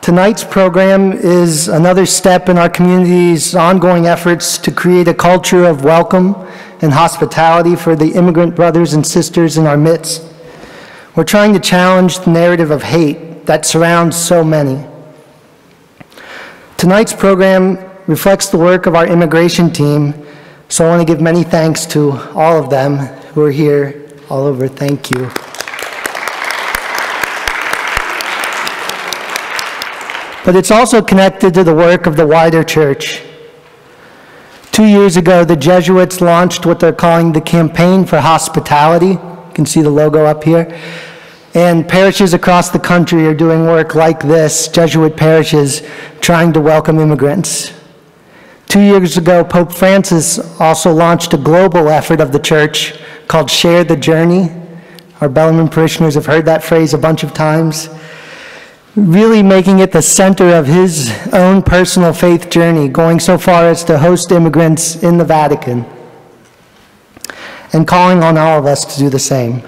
Tonight's program is another step in our community's ongoing efforts to create a culture of welcome and hospitality for the immigrant brothers and sisters in our midst. We're trying to challenge the narrative of hate that surrounds so many. Tonight's program reflects the work of our immigration team, so I want to give many thanks to all of them who are here all over. Thank you. But it's also connected to the work of the wider church. 2 years ago, the Jesuits launched what they're calling the Campaign for Hospitality. You can see the logo up here. And parishes across the country are doing work like this, Jesuit parishes trying to welcome immigrants. 2 years ago, Pope Francis also launched a global effort of the church called Share the Journey. Our Bellarmine parishioners have heard that phrase a bunch of times. Really making it the center of his own personal faith journey, going so far as to host immigrants in the Vatican and calling on all of us to do the same.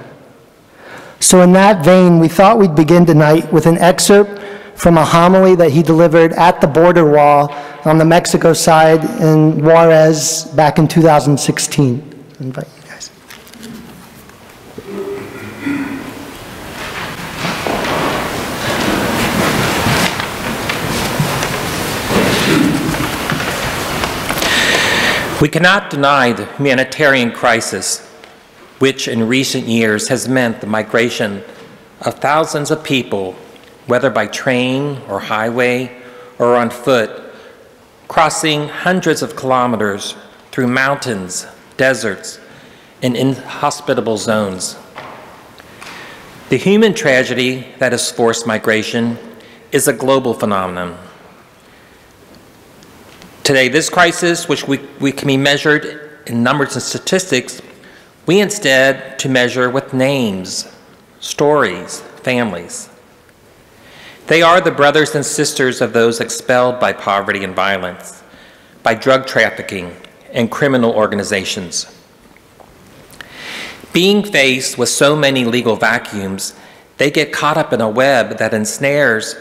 So in that vein, we thought we'd begin tonight with an excerpt from a homily that he delivered at the border wall on the Mexico side in Juarez back in 2016. I invite you guys. We cannot deny the humanitarian crisis, which in recent years has meant the migration of thousands of people, whether by train or highway or on foot, crossing hundreds of kilometers through mountains, deserts, and inhospitable zones. The human tragedy that is forced migration is a global phenomenon. Today, this crisis, which we can be measured in numbers and statistics, we instead to measure with names, stories, families. They are the brothers and sisters of those expelled by poverty and violence, by drug trafficking and criminal organizations. Being faced with so many legal vacuums, they get caught up in a web that ensnares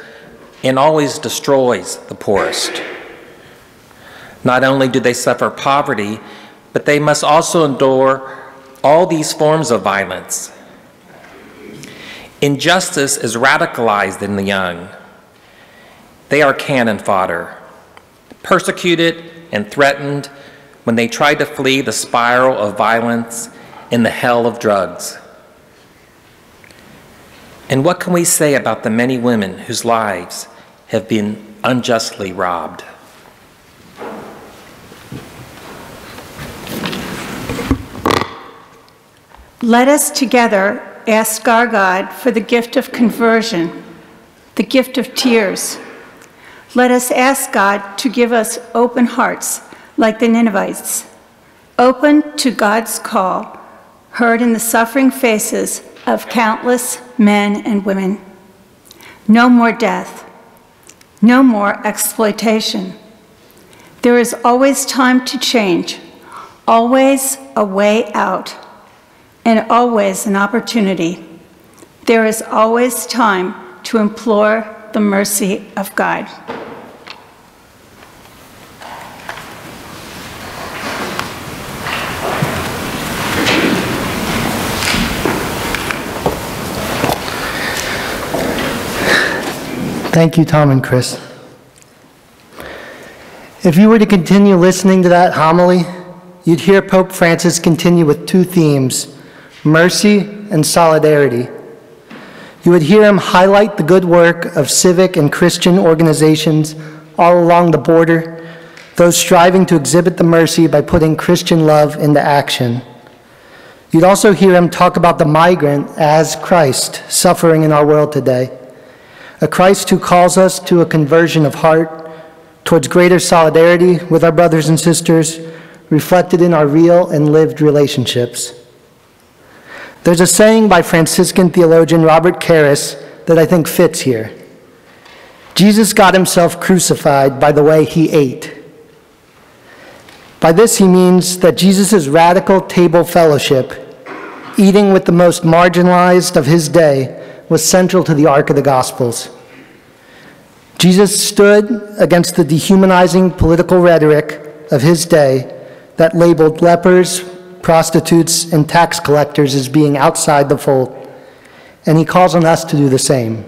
and always destroys the poorest. Not only do they suffer poverty, but they must also endure all these forms of violence. Injustice is radicalized in the young. They are cannon fodder, persecuted and threatened when they try to flee the spiral of violence in the hell of drugs. And what can we say about the many women whose lives have been unjustly robbed? Let us together ask our God for the gift of conversion, the gift of tears. Let us ask God to give us open hearts like the Ninevites, open to God's call, heard in the suffering faces of countless men and women. No more death, no more exploitation. There is always time to change, always a way out, and always an opportunity. There is always time to implore the mercy of God. Thank you, Tom and Chris. If you were to continue listening to that homily, you'd hear Pope Francis continue with two themes: mercy and solidarity. You would hear him highlight the good work of civic and Christian organizations all along the border, those striving to exhibit the mercy by putting Christian love into action. You'd also hear him talk about the migrant as Christ suffering in our world today, a Christ who calls us to a conversion of heart towards greater solidarity with our brothers and sisters, reflected in our real and lived relationships. There's a saying by Franciscan theologian Robert Karras that I think fits here. Jesus got himself crucified by the way he ate. By this he means that Jesus' radical table fellowship, eating with the most marginalized of his day, was central to the arc of the Gospels. Jesus stood against the dehumanizing political rhetoric of his day that labeled lepers, prostitutes, and tax collectors as being outside the fold, and he calls on us to do the same.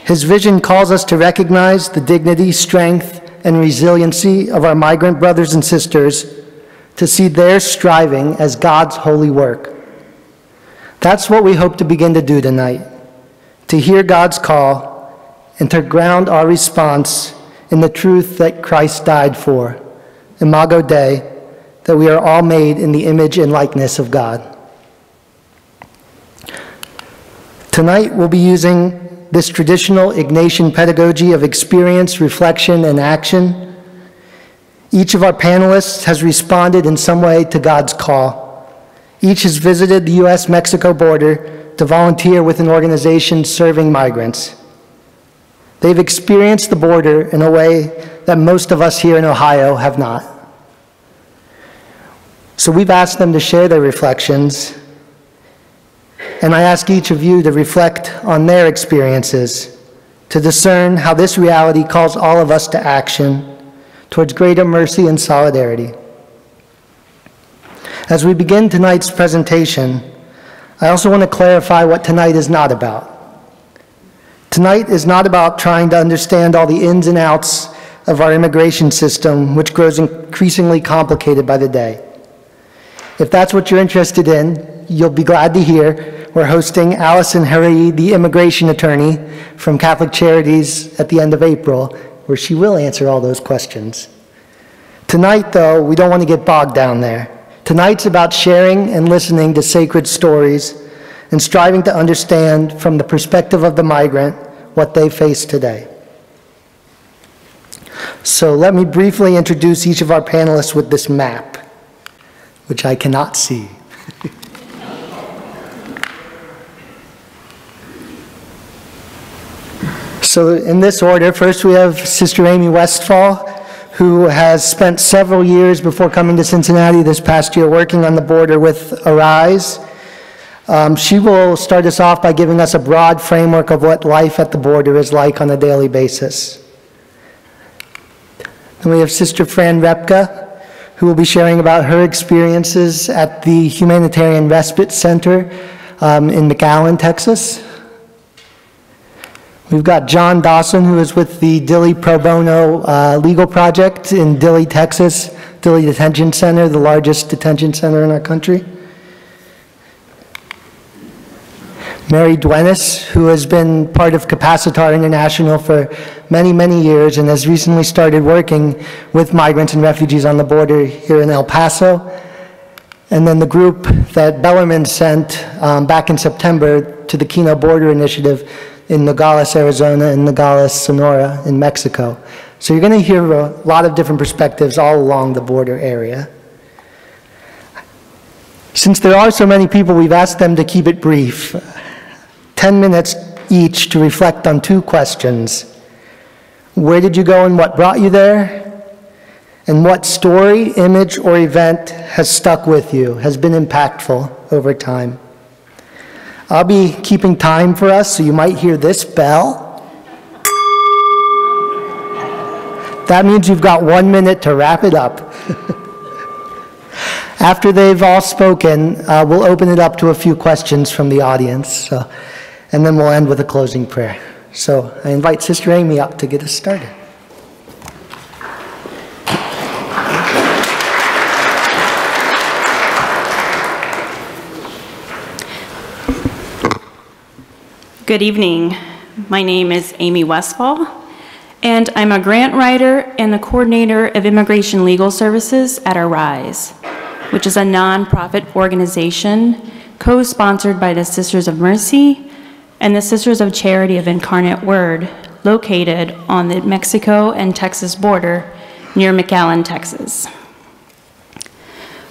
His vision calls us to recognize the dignity, strength, and resiliency of our migrant brothers and sisters, to see their striving as God's holy work. That's what we hope to begin to do tonight, to hear God's call and to ground our response in the truth that Christ died for, Imago Dei, that we are all made in the image and likeness of God. Tonight we'll be using this traditional Ignatian pedagogy of experience, reflection, and action. Each of our panelists has responded in some way to God's call. Each has visited the U.S.-Mexico border to volunteer with an organization serving migrants. They've experienced the border in a way that most of us here in Ohio have not. So we've asked them to share their reflections, and I ask each of you to reflect on their experiences, to discern how this reality calls all of us to action towards greater mercy and solidarity. As we begin tonight's presentation, I also want to clarify what tonight is not about. Tonight is not about trying to understand all the ins and outs of our immigration system, which grows increasingly complicated by the day. If that's what you're interested in, you'll be glad to hear we're hosting Allison Hari, the immigration attorney from Catholic Charities, at the end of April, where she will answer all those questions. Tonight, though, we don't want to get bogged down there. Tonight's about sharing and listening to sacred stories and striving to understand from the perspective of the migrant what they face today. So let me briefly introduce each of our panelists with this map, which I cannot see. So in this order, first we have Sister Amy Westfall, who has spent several years before coming to Cincinnati this past year working on the border with Arise. She will start us off by giving us a broad framework of what life at the border is like on a daily basis. Then we have Sister Fran Repka, who will be sharing about her experiences at the Humanitarian Respite Center in McAllen, Texas. We've got John Dawson, who is with the Dilley Pro Bono Legal Project in Dilley, Texas, Dilley Detention Center, the largest detention center in our country. Mary Duenas, who has been part of Capacitar International for many, many years and has recently started working with migrants and refugees on the border here in El Paso. And then the group that Bellarmine sent back in September to the Kino Border Initiative in Nogales, Arizona, and Nogales, Sonora in Mexico. So you're going to hear a lot of different perspectives all along the border area. Since there are so many people, we've asked them to keep it brief. 10 minutes each to reflect on two questions. Where did you go and what brought you there? And what story, image, or event has stuck with you, has been impactful over time? I'll be keeping time for us, so you might hear this bell. That means you've got 1 minute to wrap it up. After they've all spoken, we'll open it up to a few questions from the audience, and then we'll end with a closing prayer. So I invite Sister Amy up to get us started. Good evening. My name is Amy Westfall, and I'm a grant writer and the coordinator of Immigration Legal Services at Arise, which is a nonprofit organization co-sponsored by the Sisters of Mercy and the Sisters of Charity of Incarnate Word, located on the Mexico and Texas border near McAllen, Texas.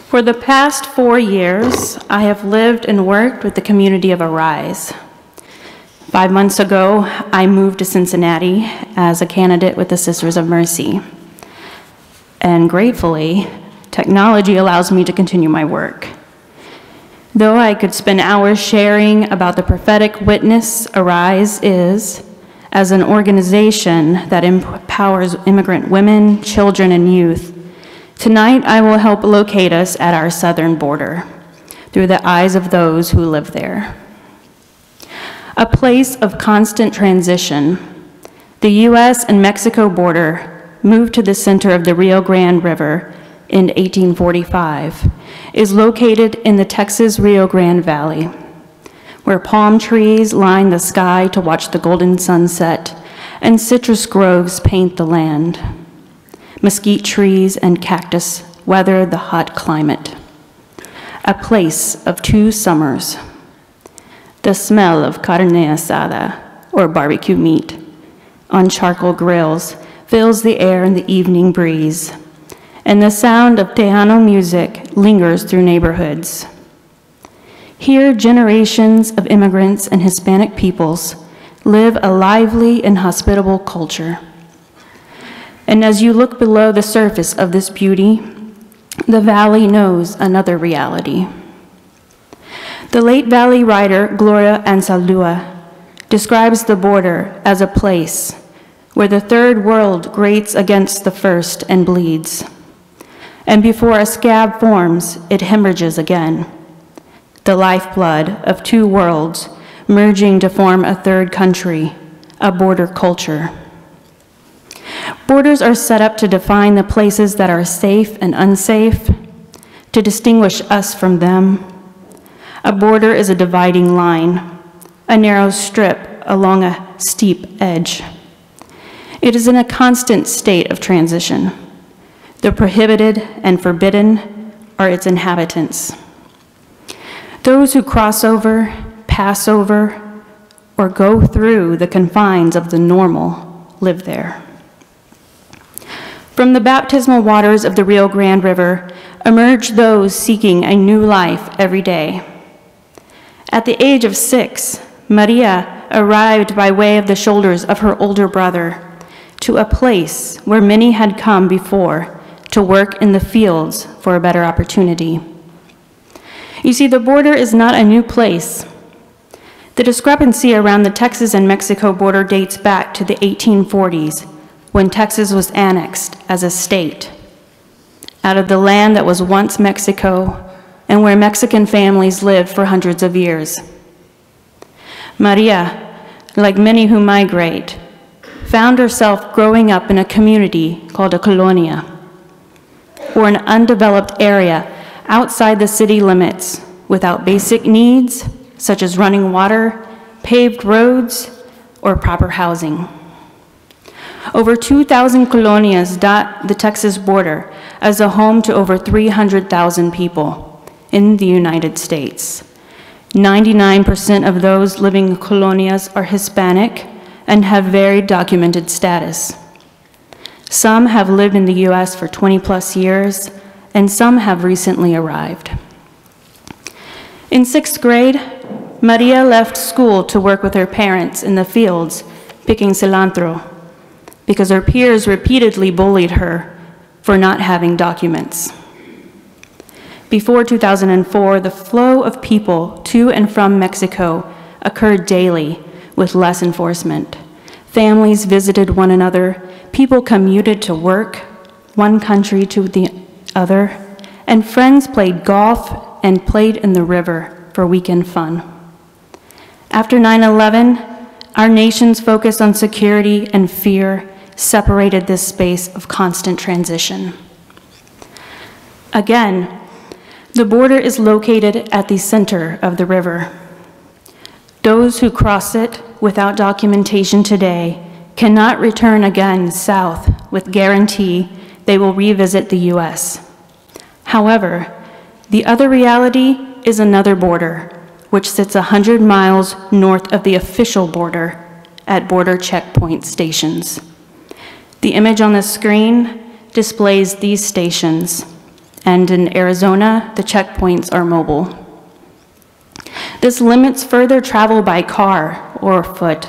For the past 4 years, I have lived and worked with the community of Arise. 5 months ago, I moved to Cincinnati as a candidate with the Sisters of Mercy. And gratefully, technology allows me to continue my work. Though I could spend hours sharing about the prophetic witness Arise is, as an organization that empowers immigrant women, children, and youth, tonight I will help locate us at our southern border through the eyes of those who live there. A place of constant transition, the U.S. and Mexico border moved to the center of the Rio Grande River in 1845, is located in the Texas Rio Grande Valley, where palm trees line the sky to watch the golden sunset and citrus groves paint the land. Mesquite trees and cactus weather the hot climate. A place of two summers. The smell of carne asada, or barbecue meat, on charcoal grills fills the air in the evening breeze, and the sound of Tejano music lingers through neighborhoods. Here, generations of immigrants and Hispanic peoples live a lively and hospitable culture. And as you look below the surface of this beauty, the valley knows another reality. The late Valley writer Gloria Ansaldúa describes the border as a place where the third world grates against the first and bleeds. And before a scab forms, it hemorrhages again. The lifeblood of two worlds merging to form a third country, a border culture. Borders are set up to define the places that are safe and unsafe, to distinguish us from them. A border is a dividing line, a narrow strip along a steep edge. It is in a constant state of transition. The prohibited and forbidden are its inhabitants. Those who cross over, pass over, or go through the confines of the normal live there. From the baptismal waters of the Rio Grande River emerge those seeking a new life every day. At the age of 6, Maria arrived by way of the shoulders of her older brother to a place where many had come before to work in the fields for a better opportunity. You see, the border is not a new place. The discrepancy around the Texas and Mexico border dates back to the 1840s, when Texas was annexed as a state out of the land that was once Mexico and where Mexican families lived for hundreds of years. Maria, like many who migrate, found herself growing up in a community called a colonia, or an undeveloped area outside the city limits without basic needs such as running water, paved roads, or proper housing. Over 2,000 colonias dot the Texas border as a home to over 300,000 people in the United States. 99% of those living in colonias are Hispanic and have varied documented status. Some have lived in the US for 20+ years, and some have recently arrived. In 6th grade, Maria left school to work with her parents in the fields picking cilantro because her peers repeatedly bullied her for not having documents. Before 2004, the flow of people to and from Mexico occurred daily with less enforcement. Families visited one another, people commuted to work, one country to the other, and friends played golf and played in the river for weekend fun. After 9/11, our nation's focus on security and fear separated this space of constant transition. Again, the border is located at the center of the river. Those who cross it without documentation today cannot return again south with guarantee they will revisit the US. However, the other reality is another border, which sits 100 miles north of the official border at border checkpoint stations. The image on the screen displays these stations, and in Arizona, the checkpoints are mobile. This limits further travel by car or foot,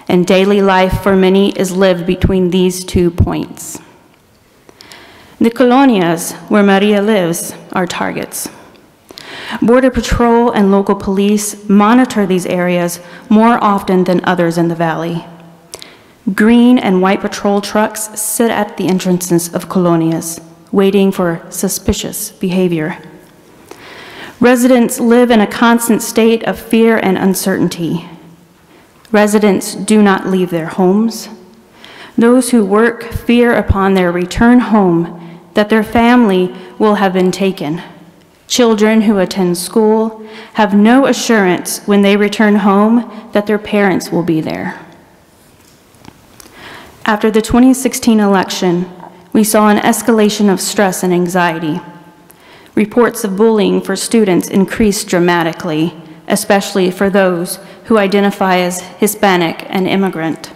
and daily life for many is lived between these 2 points. The colonias where Maria lives are targets. Border Patrol and local police monitor these areas more often than others in the valley. Green and white patrol trucks sit at the entrances of colonias, waiting for suspicious behavior. Residents live in a constant state of fear and uncertainty. Residents do not leave their homes. Those who work fear upon their return home that their family will have been taken. Children who attend school have no assurance when they return home that their parents will be there. After the 2016 election, we saw an escalation of stress and anxiety. Reports of bullying for students increased dramatically, especially for those who identify as Hispanic and immigrant.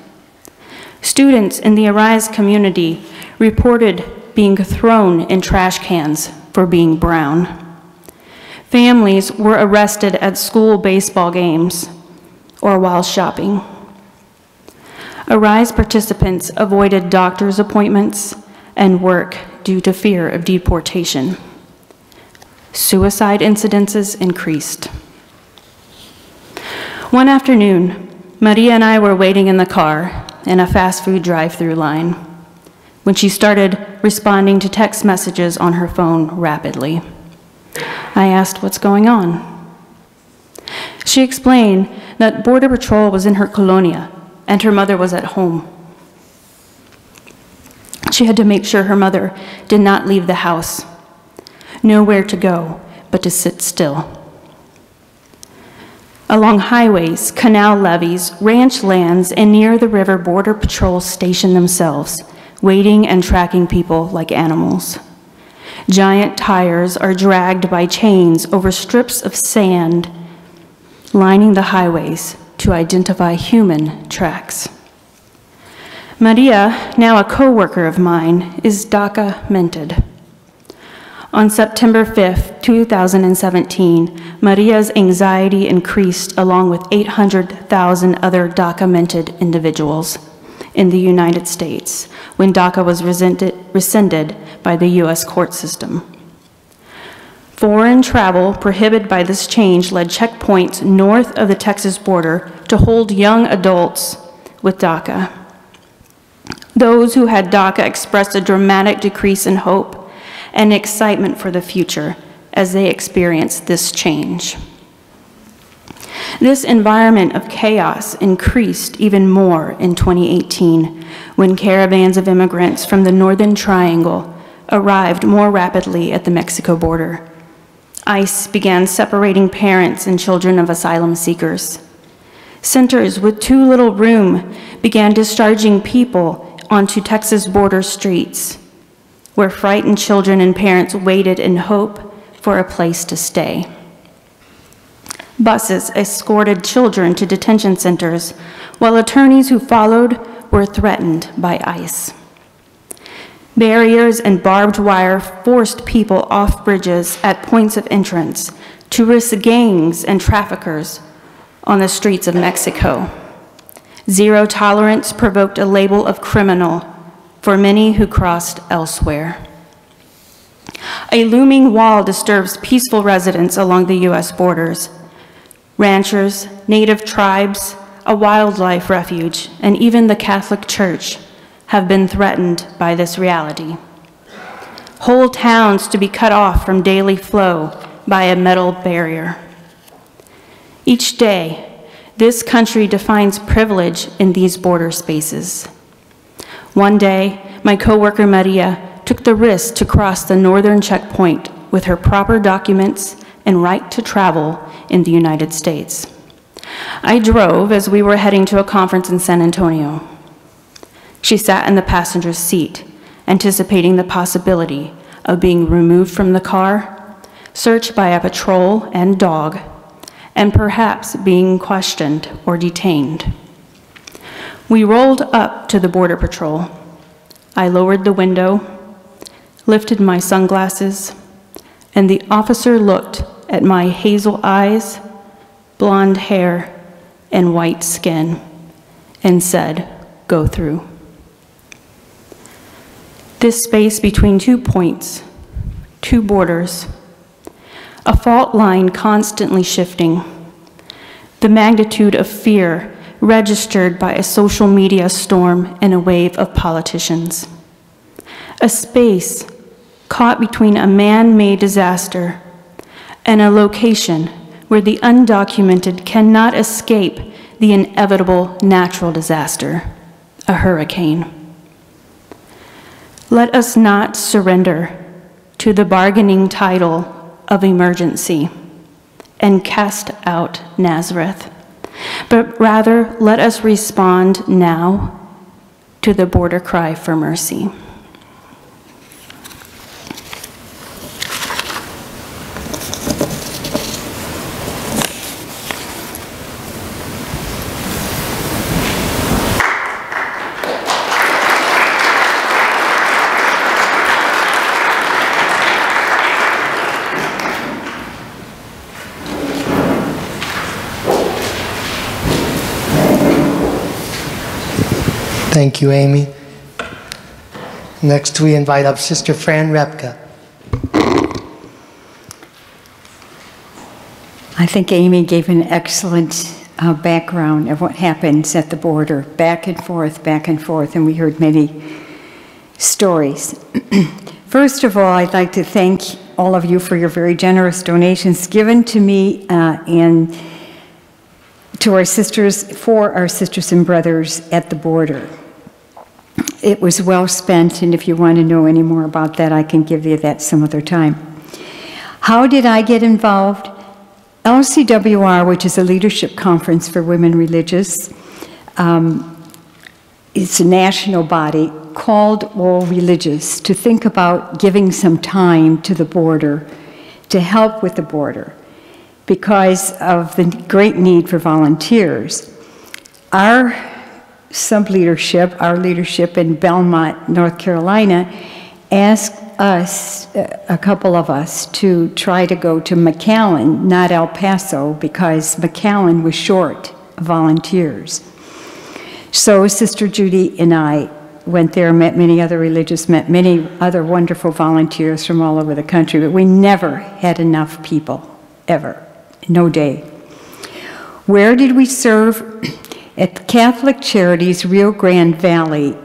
Students in the Arise community reported being thrown in trash cans for being brown. Families were arrested at school baseball games or while shopping. Arise participants avoided doctor's appointments and work due to fear of deportation. Suicide incidences increased. One afternoon, Maria and I were waiting in the car in a fast food drive-through line when she started responding to text messages on her phone rapidly. I asked what's going on. She explained that Border Patrol was in her colonia and her mother was at home. She had to make sure her mother did not leave the house. Nowhere to go but to sit still. Along highways, canal levees, ranch lands, and near the river, Border Patrol stationed themselves, waiting and tracking people like animals. Giant tires are dragged by chains over strips of sand, lining the highways to identify human tracks. Maria, now a co-worker of mine, is DACA-mented. On September 5th, 2017, Maria's anxiety increased along with 800,000 other DACA-mented individuals in the United States when DACA was rescinded by the U.S. court system. Foreign travel prohibited by this change led checkpoints north of the Texas border to hold young adults with DACA. Those who had DACA expressed a dramatic decrease in hope and excitement for the future as they experienced this change. This environment of chaos increased even more in 2018 when caravans of immigrants from the Northern Triangle arrived more rapidly at the Mexico border. ICE began separating parents and children of asylum seekers. Centers with too little room began discharging people onto Texas border streets, where frightened children and parents waited in hope for a place to stay. Buses escorted children to detention centers, while attorneys who followed were threatened by ICE. Barriers and barbed wire forced people off bridges at points of entrance to risk gangs and traffickers on the streets of Mexico. Zero tolerance provoked a label of criminal for many who crossed elsewhere. A looming wall disturbs peaceful residents along the U.S. borders. Ranchers, native tribes, a wildlife refuge, and even the Catholic Church have been threatened by this reality. Whole towns to be cut off from daily flow by a metal barrier. Each day, this country defines privilege in these border spaces. One day, my coworker Maria took the risk to cross the northern checkpoint with her proper documents and right to travel in the United States. I drove as we were heading to a conference in San Antonio. She sat in the passenger's seat, anticipating the possibility of being removed from the car, searched by a patrol and dog, and perhaps being questioned or detained. We rolled up to the Border Patrol. I lowered the window, lifted my sunglasses, and the officer looked at my hazel eyes, blonde hair, and white skin, and said, "Go through." This space between 2 points, 2 borders, a fault line constantly shifting, the magnitude of fear registered by a social media storm and a wave of politicians. A space caught between a man-made disaster and a location where the undocumented cannot escape the inevitable natural disaster, a hurricane. Let us not surrender to the bargaining title of emergency and cast out Nazareth, but rather let us respond now to the border cry for mercy. Thank you, Amy. Next, we invite up Sister Fran Repka. I think Amy gave an excellent background of what happens at the border, back and forth, and we heard many stories. First of all, I'd like to thank all of you for your very generous donations given to me and to our sisters, for our sisters and brothers at the border. It was well spent, and if you want to know any more about that, I can give you that some other time. How did I get involved? LCWR, which is a leadership conference for women religious, it's a national body, called all religious to think about giving some time to the border, to help with the border, because of the great need for volunteers. Our sub-leadership, our leadership in Belmont, North Carolina, asked us, a couple of us, to try to go to McAllen, not El Paso, because McAllen was short of volunteers. So Sister Judy and I went there, met many other religious, met many other wonderful volunteers from all over the country, but we never had enough people, ever, no day. Where did we serve? At Catholic Charities Rio Grande Valley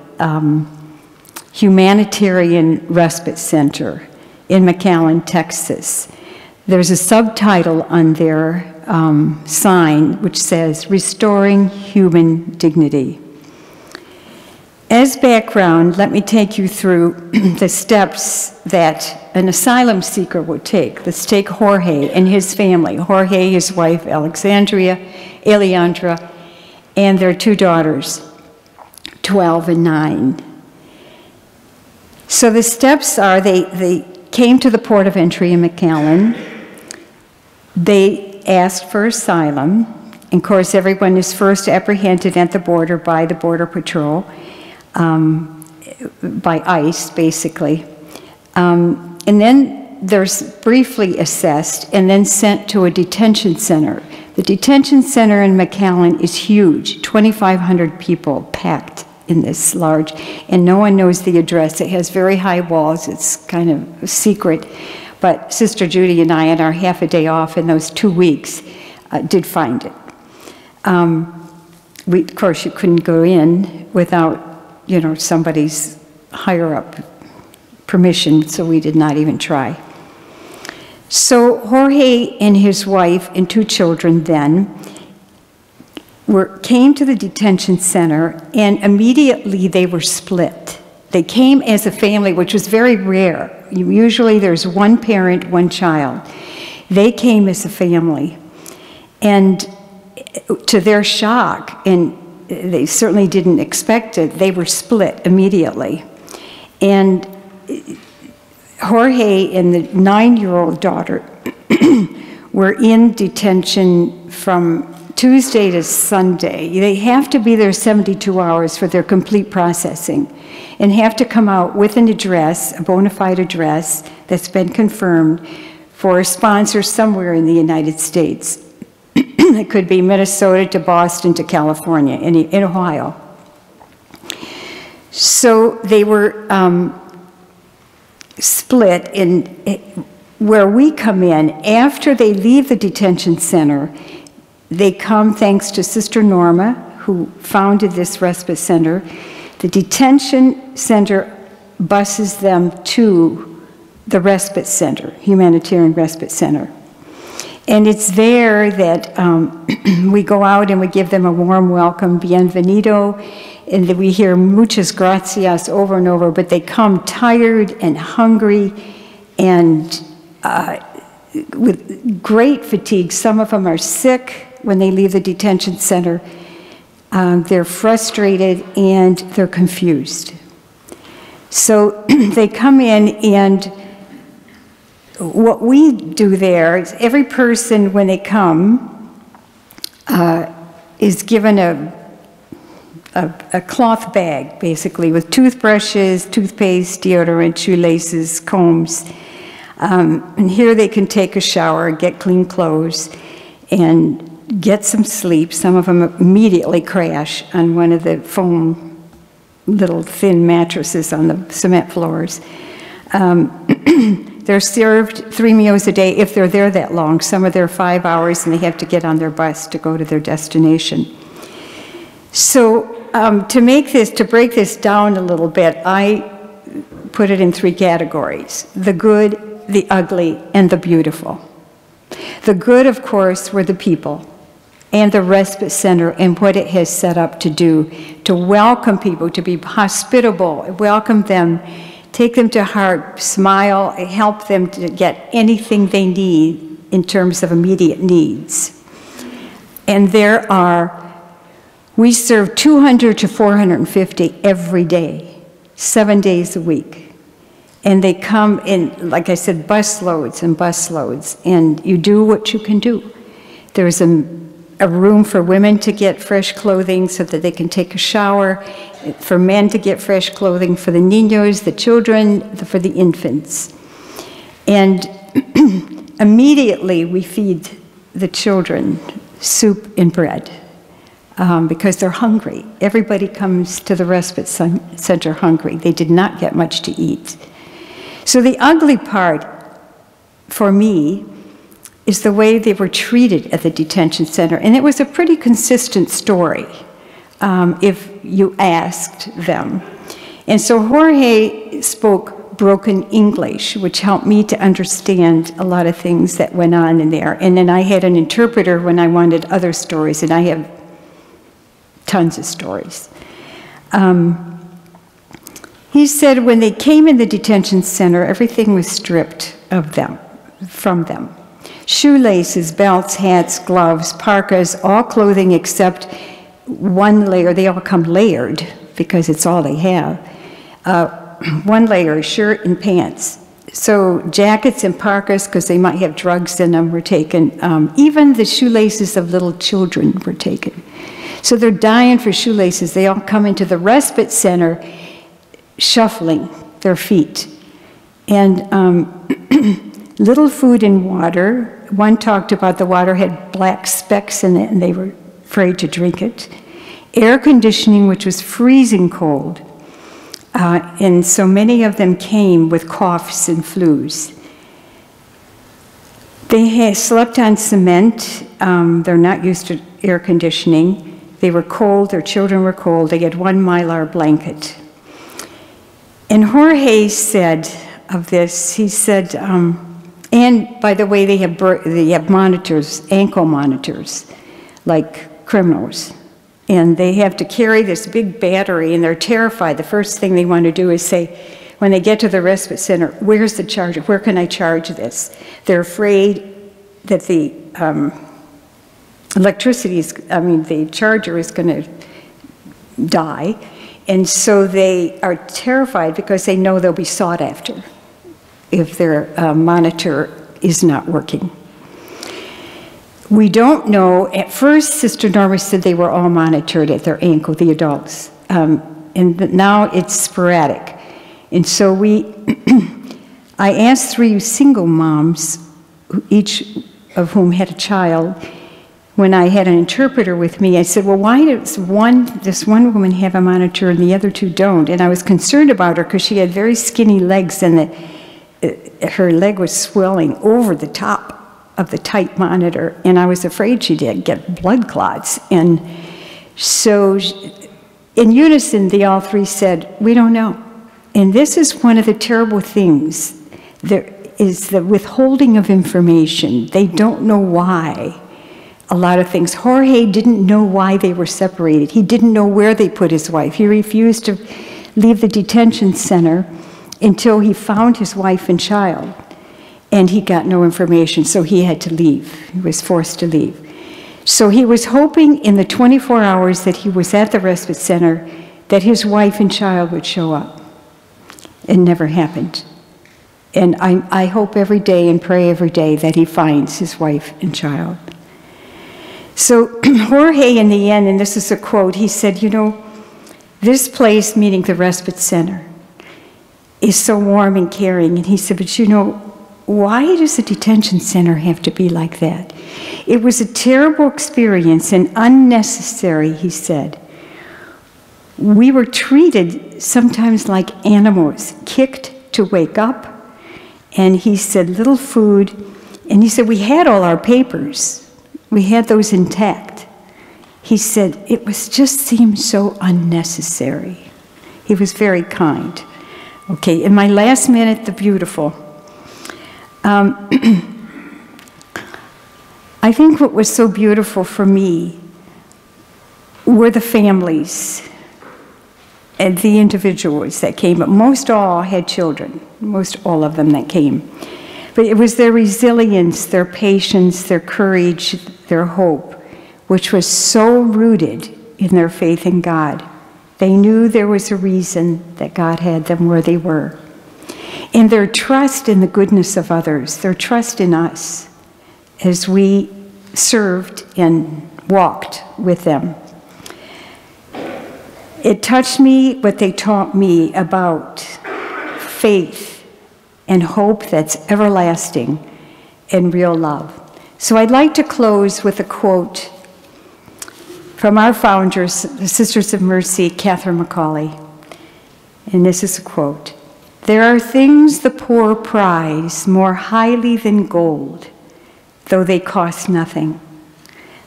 Humanitarian Respite Center in McAllen, Texas. There's a subtitle on their sign which says, "Restoring Human Dignity." As background, let me take you through the steps that an asylum seeker would take. Let's take Jorge and his family. Jorge, his wife, Eliandra, and their two daughters, 12 and 9. So the steps are, they came to the port of entry in McAllen. They asked for asylum. And of course, everyone is first apprehended at the border by the Border Patrol, by ICE, basically. And then they're briefly assessed and then sent to a detention center. The detention center in McAllen is huge, 2,500 people packed in this large, and no one knows the address. It has very high walls. It's kind of a secret. But Sister Judy and I, in our half a day off in those 2 weeks, did find it. Of course, you couldn't go in without, somebody's higher up permission, so we did not even try. So Jorge and his wife and 2 children then came to the detention center, and immediately they were split. They came as a family, which was very rare. Usually there's one parent, one child. They came as a family. And to their shock, and they certainly didn't expect it, they were split immediately. And Jorge and the 9-year-old daughter were in detention from Tuesday to Sunday. They have to be there 72 hours for their complete processing and have to come out with an address, a bona fide address that's been confirmed for a sponsor somewhere in the United States. It could be Minnesota to Boston to California, in Ohio. So they were split in where we come in. After they leave the detention center, they come thanks to Sister Norma, who founded this respite center. The detention center buses them to the respite center, humanitarian respite center. And it's there that we go out and we give them a warm welcome, bienvenido, and that we hear muchas gracias over and over, but they come tired and hungry and with great fatigue. Some of them are sick when they leave the detention center. They're frustrated and they're confused. So they come in, and what we do there is every person, when they come, is given a cloth bag, basically, with toothbrushes, toothpaste, deodorant, shoelaces, combs. And here they can take a shower, get clean clothes, and get some sleep. Some of them immediately crash on one of the foam little thin mattresses on the cement floors. They're served 3 meals a day if they're there that long. Some are there 5 hours and they have to get on their bus to go to their destination. So to break this down a little bit, I put it in 3 categories: the good, the ugly, and the beautiful. The good, of course, were the people and the respite center and what it has set up to do, to welcome people, to be hospitable, welcome them, take them to heart, smile, help them to get anything they need in terms of immediate needs. And we serve 200 to 450 every day, 7 days a week. And they come in, like I said, bus loads and bus loads, and you do what you can do. There's a room for women to get fresh clothing so that they can take a shower, for men to get fresh clothing, for the niños, the children, for the infants. And immediately we feed the children soup and bread because they're hungry. Everybody comes to the respite center hungry. They did not get much to eat. So the ugly part for me is the way they were treated at the detention center. And it was a pretty consistent story if you asked them. And so Jorge spoke broken English, which helped me to understand a lot of things that went on in there. And then I had an interpreter when I wanted other stories, and I have tons of stories. He said when they came in the detention center, everything was stripped of them, from them. Shoelaces, belts, hats, gloves, parkas, all clothing except one layer. They all come layered because it's all they have. One layer, shirt and pants. So jackets and parkas, because they might have drugs in them, were taken. Even the shoelaces of little children were taken. So they're dying for shoelaces. They all come into the respite center shuffling their feet. And little food and water. One talked about the water had black specks in it and they were afraid to drink it. Air conditioning, which was freezing cold. And so many of them came with coughs and flus. They had slept on cement. They're not used to air conditioning. They were cold, their children were cold. They had 1 Mylar blanket. And Jorge said of this, he said, and by the way, they have monitors, ankle monitors, like criminals. And they have to carry this big battery, and they're terrified. The first thing they want to do is say, when they get to the respite center, where's the charger? Where can I charge this? They're afraid that the the charger is going to die. And so they are terrified because they know they'll be sought after if their monitor is not working. We don't know. At first, Sister Norma said they were all monitored at their ankle, the adults. And now it's sporadic. And so I asked 3 single moms, each of whom had a child, when I had an interpreter with me. I said, well, why does this one woman have a monitor and the other 2 don't? And I was concerned about her because she had very skinny legs, and her leg was swelling over the top of the tight monitor, and I was afraid she'd get blood clots. And So in unison, they all three said, we don't know. And this is one of the terrible things. There is the withholding of information. They don't know why. A lot of things. Jorge didn't know why they were separated. He didn't know where they put his wife. He refused to leave the detention center until he found his wife and child. And he got no information, so he had to leave. He was forced to leave. So he was hoping in the 24 hours that he was at the respite center that his wife and child would show up. It never happened. And I hope every day and pray every day that he finds his wife and child. So Jorge, in the end, and this is a quote, he said, you know, this place, meaning the respite center, is so warm and caring. And he said, but you know, why does a detention center have to be like that? It was a terrible experience and unnecessary, he said. We were treated sometimes like animals, kicked to wake up. And he said, little food. And he said, we had all our papers. We had those intact. He said, it was just seemed so unnecessary. He was very kind. Okay, in my last minute, the beautiful. I think what was so beautiful for me were the families and the individuals that came. Most all had children, most all of them that came. But it was their resilience, their patience, their courage, their hope, which was so rooted in their faith in God. They knew there was a reason that God had them where they were. And their trust in the goodness of others, their trust in us as we served and walked with them. It touched me what they taught me about faith and hope that's everlasting and real love. So I'd like to close with a quote from our founders, the Sisters of Mercy, Catherine McCauley. And this is a quote. There are things the poor prize more highly than gold, though they cost nothing.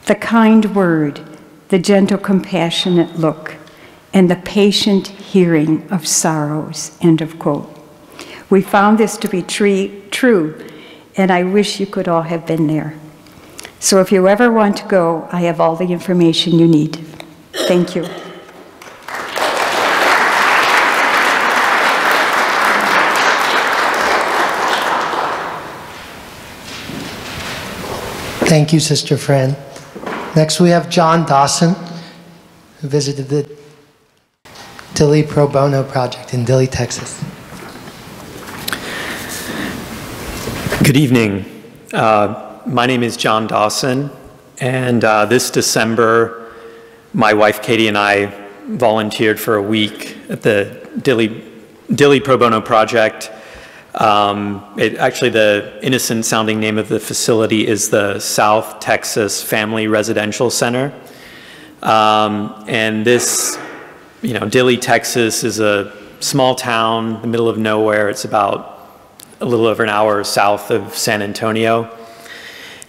The kind word, the gentle compassionate look, and the patient hearing of sorrows, end of quote. We found this to be true, and I wish you could all have been there. So if you ever want to go, I have all the information you need. Thank you. Thank you, Sister Fran. Next we have John Dawson, who visited the Dilley Pro Bono Project in Dilley, Texas. Good evening. My name is John Dawson, and this December, my wife Katie and I volunteered for a week at the Dilley Pro Bono Project. Actually, the innocent-sounding name of the facility is the South Texas Family Residential Center. And this, Dilley, Texas is a small town in the middle of nowhere. It's about a little over an hour south of San Antonio.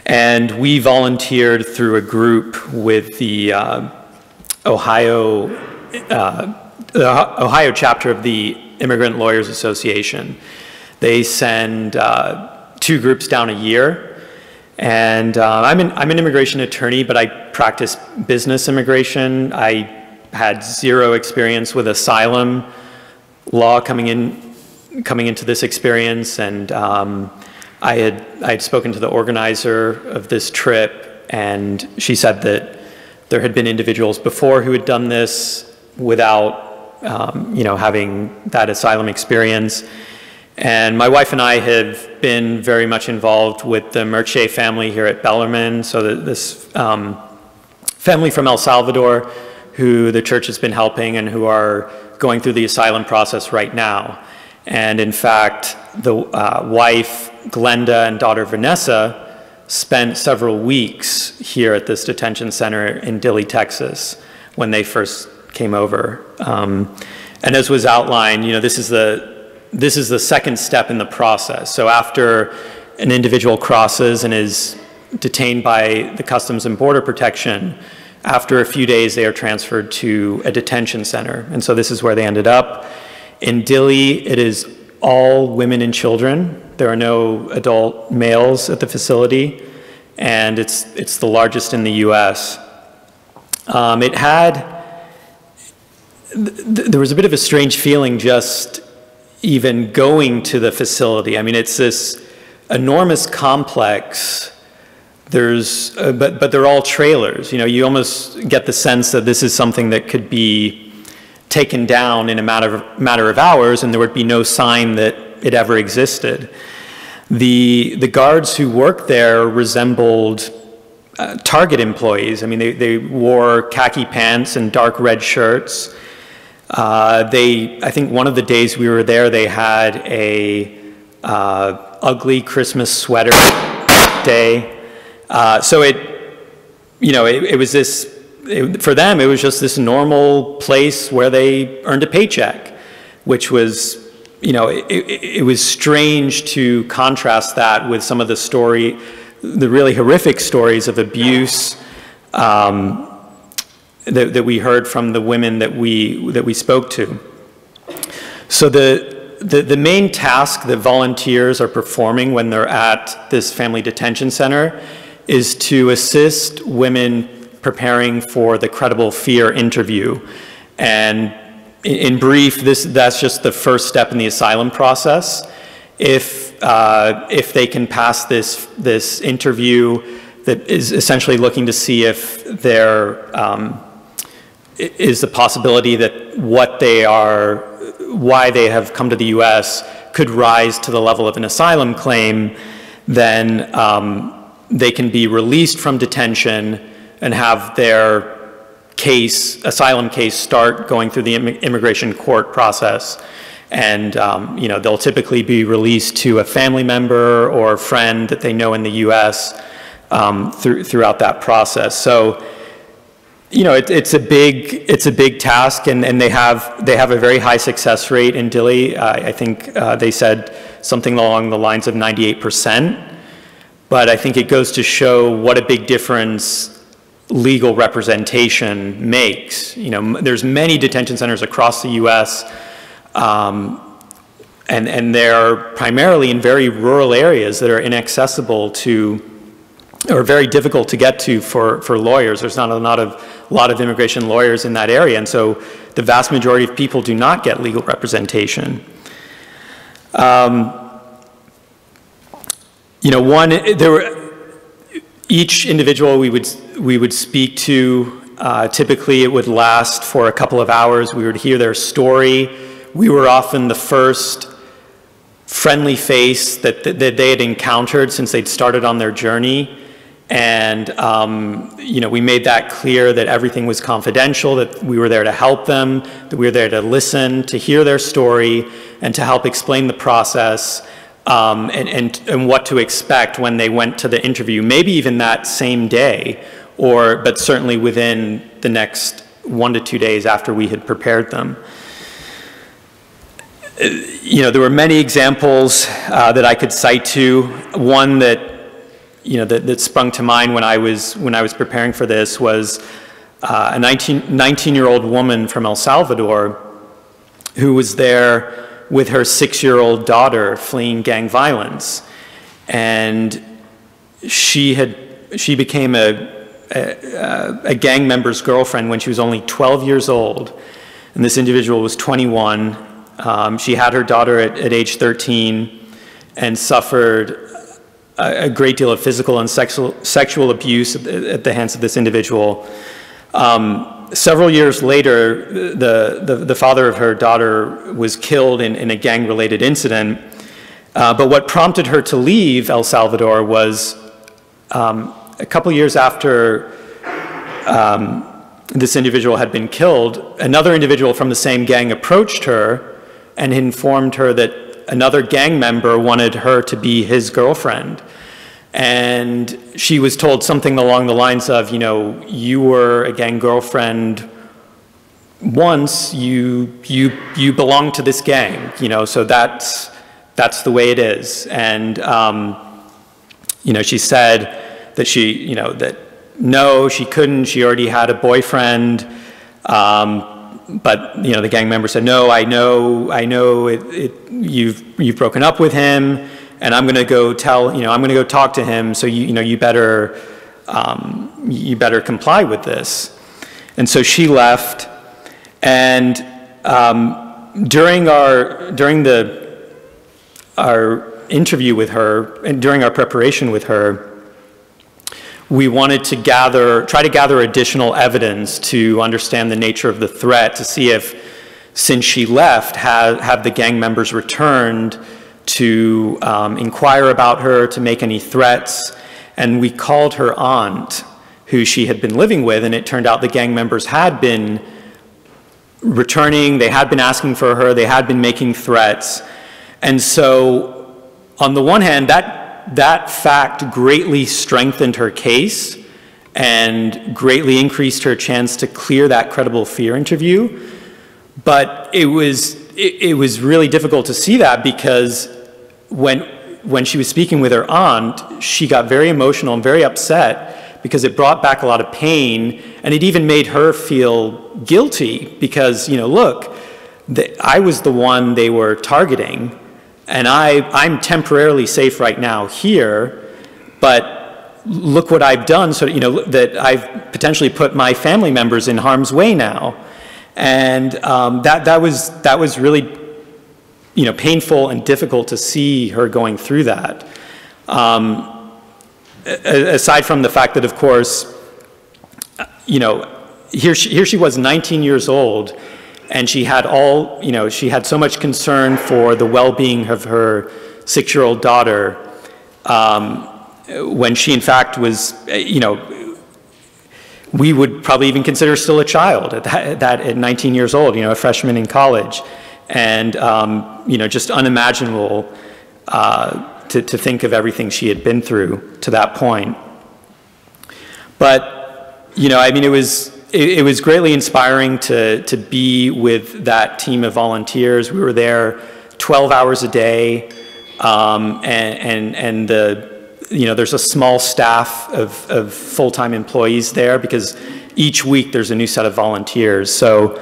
And we volunteered through a group with the Ohio chapter of the Immigrant Lawyers Association. They send 2 groups down a year. And I'm an immigration attorney, but I practice business immigration. I had 0 experience with asylum law coming into this experience, and I had spoken to the organizer of this trip, and she said that there had been individuals before who had done this without, having that asylum experience. And my wife and I have been very much involved with the Merche family here at Bellarmine. So this family from El Salvador, who the church has been helping and who are going through the asylum process right now. And in fact, the wife, Glenda, and daughter, Vanessa, spent several weeks here at this detention center in Dilley, Texas, when they first came over. And as was outlined, this is the second step in the process. So after an individual crosses and is detained by the Customs and Border Protection, After a few days, they are transferred to a detention center. And so this is where they ended up. In Dili, it is all women and children. There are no adult males at the facility, and it's the largest in the US. There was a bit of a strange feeling just even going to the facility. I mean, it's this enormous complex. But they're all trailers. You know, you almost get the sense that this is something that could be taken down in a matter of hours, and there would be no sign that it ever existed. The guards who worked there resembled Target employees. I mean, they wore khaki pants and dark red shirts. I think one of the days we were there, they had a ugly Christmas sweater day. So it was this, for them, it was just this normal place where they earned a paycheck, which was, it was strange to contrast that with some of the really horrific stories of abuse that we heard from the women that we spoke to. So the main task that volunteers are performing when they're at this family detention center is to assist women preparing for the credible fear interview. And in brief, that's just the first step in the asylum process. If they can pass this interview that is essentially looking to see if there is the possibility that why they have come to the US could rise to the level of an asylum claim, then they can be released from detention and have their asylum case start going through the immigration court process. And they'll typically be released to a family member or a friend that they know in the US throughout that process. So, it's a big task, and they have a very high success rate in Dili. I think they said something along the lines of 98%. But I think it goes to show what a big difference legal representation makes. There's many detention centers across the U.S., and they're primarily in very rural areas that are inaccessible to, or very difficult to get to for lawyers. There's not a lot of immigration lawyers in that area, and so the vast majority of people do not get legal representation. Each individual we would speak to, typically it would last for a couple of hours. We would hear their story. We were often the first friendly face that they had encountered since they'd started on their journey. And we made that clear that everything was confidential, that we were there to help them, that we were there to listen, to hear their story, and to help explain the process. And what to expect when they went to the interview, maybe even that same day, but certainly within the next 1 to 2 days after we had prepared them. There were many examples that I could cite to. One that sprung to mind when I was preparing for this was a 19-year-old woman from El Salvador who was there with her 6-year-old daughter fleeing gang violence. And she became a gang member's girlfriend when she was only 12 years old. And this individual was 21. She had her daughter at age 13 and suffered a great deal of physical and sexual abuse at the hands of this individual. Several years later, the father of her daughter was killed in a gang-related incident. But what prompted her to leave El Salvador was a couple years after this individual had been killed, another individual from the same gang approached her and informed her that another gang member wanted her to be his girlfriend. And she was told something along the lines of, you were a gang girlfriend once, you belong to this gang, so that's the way it is. And, she said that no, she couldn't. She already had a boyfriend. But the gang member said, no, I know you've broken up with him, and I'm going to go I'm going to go talk to him. So you better comply with this. And so she left, and during our interview with her and during our preparation with her, we wanted to try to gather additional evidence to understand the nature of the threat, to see if, since she left, have the gang members returned to inquire about her, to make any threats. And we called her aunt, who she had been living with, and it turned out the gang members had been returning, they had been asking for her, they had been making threats. And so, on the one hand, that fact greatly strengthened her case and greatly increased her chance to clear that credible fear interview. But it was really difficult to see that, because when she was speaking with her aunt, she got very emotional and very upset, because it brought back a lot of pain, and it even made her feel guilty, because, look, I was the one they were targeting, and I'm temporarily safe right now here, but look what I've done, so that I've potentially put my family members in harm's way now. And that was really painful and difficult to see her going through that. Aside from the fact that, of course, here she was 19 years old, and she had she had so much concern for the well-being of her 6-year-old daughter, when she in fact was, we would probably even consider still a child at 19 years old, a freshman in college, and just unimaginable to think of everything she had been through to that point. But it was greatly inspiring to be with that team of volunteers. We were there 12 hours a day, and there's a small staff of full-time employees there, because each week there's a new set of volunteers. So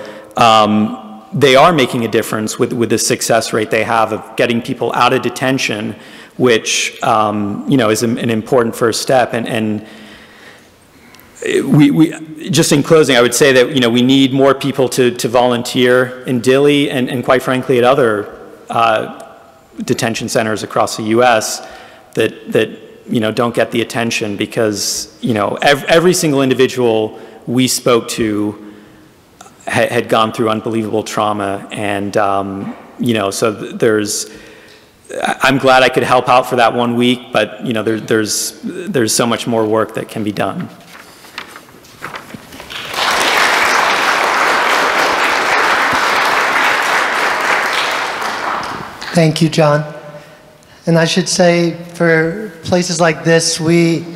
they are making a difference with the success rate they have of getting people out of detention, which is an important first step. And we just in closing, I would say that we need more people to volunteer in Dilley and quite frankly at other detention centers across the U.S. that don't get the attention, because every single individual we spoke to had gone through unbelievable trauma, and so I'm glad I could help out for that 1 week, but there's so much more work that can be done. Thank you, John. And I should say, for places like this, we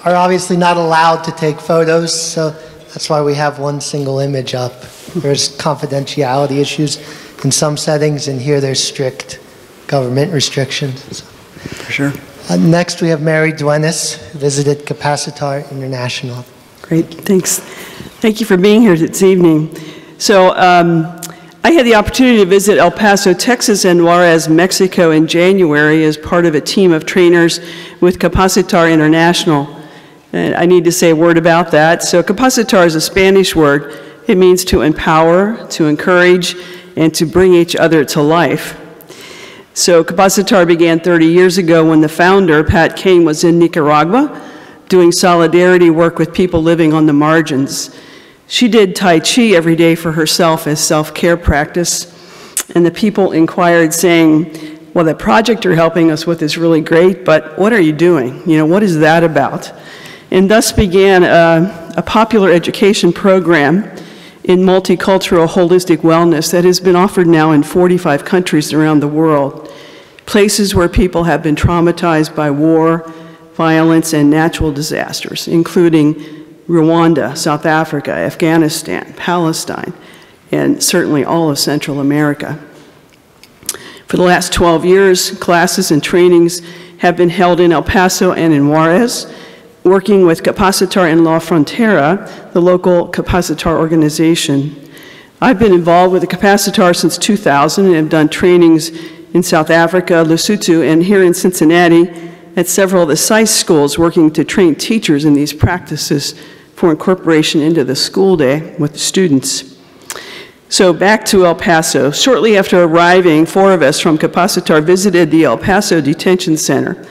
are obviously not allowed to take photos, so that's why we have one single image up. There's confidentiality issues in some settings, and here there's strict government restrictions. So. For sure. Next, we have Mary Duenas, who visited Capacitar International. Great, thanks. Thank you for being here this evening. So, I had the opportunity to visit El Paso, Texas, and Juarez, Mexico in January as part of a team of trainers with Capacitar International. And I need to say a word about that. So Capacitar is a Spanish word. It means to empower, to encourage, and to bring each other to life. So Capacitar began 30 years ago when the founder, Pat Kane, was in Nicaragua doing solidarity work with people living on the margins. She did Tai Chi every day for herself as self-care practice, and the people inquired saying, well, the project you're helping us with is really great, but what are you doing? What is that about? And thus began a popular education program in multicultural holistic wellness that has been offered now in 45 countries around the world, places where people have been traumatized by war, violence, and natural disasters, including Rwanda, South Africa, Afghanistan, Palestine, and certainly all of Central America. For the last 12 years, classes and trainings have been held in El Paso and in Juarez, working with Capacitar and La Frontera, the local Capacitar organization. I've been involved with the Capacitar since 2000 and have done trainings in South Africa, Lesotho, and here in Cincinnati at several of the SICE schools working to train teachers in these practices for incorporation into the school day with the students. So back to El Paso. Shortly after arriving, 4 of us from Capacitar visited the El Paso Detention Center.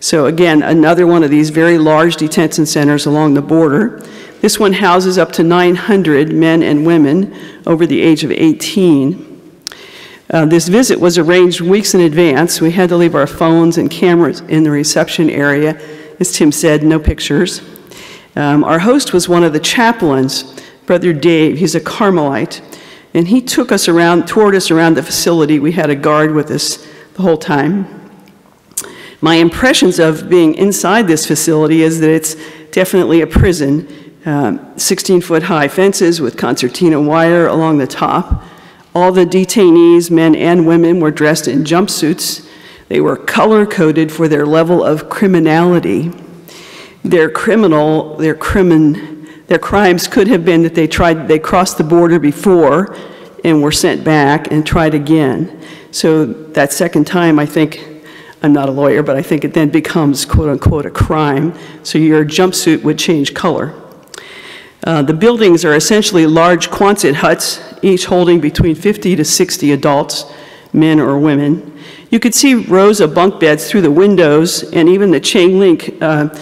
So again, another one of these very large detention centers along the border. This one houses up to 900 men and women over the age of 18. This visit was arranged weeks in advance. We had to leave our phones and cameras in the reception area. As Tim said, no pictures. Our host was one of the chaplains, Brother Dave. He's a Carmelite. And he took us around, toured us around the facility. We had a guard with us the whole time. My impressions of being inside this facility is that it's definitely a prison. 16-foot high fences with concertina wire along the top. All the detainees, men and women, were dressed in jumpsuits. They were color-coded for their level of criminality. Their crimes could have been that they crossed the border before and were sent back and tried again. So that second time, I think, I'm not a lawyer, but I think it then becomes, quote unquote, a crime. So your jumpsuit would change color. The buildings are essentially large Quonset huts, each holding between 50 to 60 adults, men or women. You could see rows of bunk beds through the windows and even the chain link, but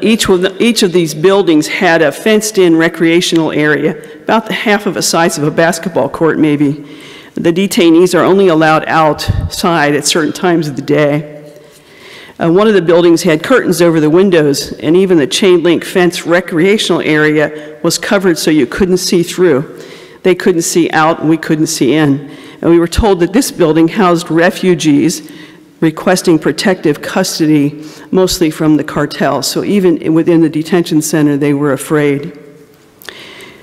each of these buildings had a fenced-in recreational area, about the half of a size of a basketball court maybe. The detainees are only allowed outside at certain times of the day. One of the buildings had curtains over the windows, and even the chain link fence recreational area was covered so you couldn't see through. They couldn't see out, and we couldn't see in. And we were told that this building housed refugees requesting protective custody, mostly from the cartel. So even within the detention center, they were afraid.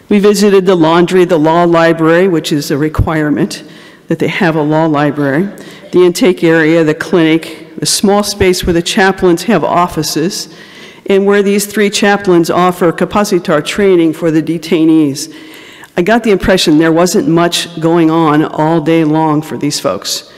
We visited the laundry, the law library, which is a requirement that they have a law library, the intake area, the clinic, the small space where the chaplains have offices, and where these 3 chaplains offer Capacitar training for the detainees. I got the impression there wasn't much going on all day long for these folks.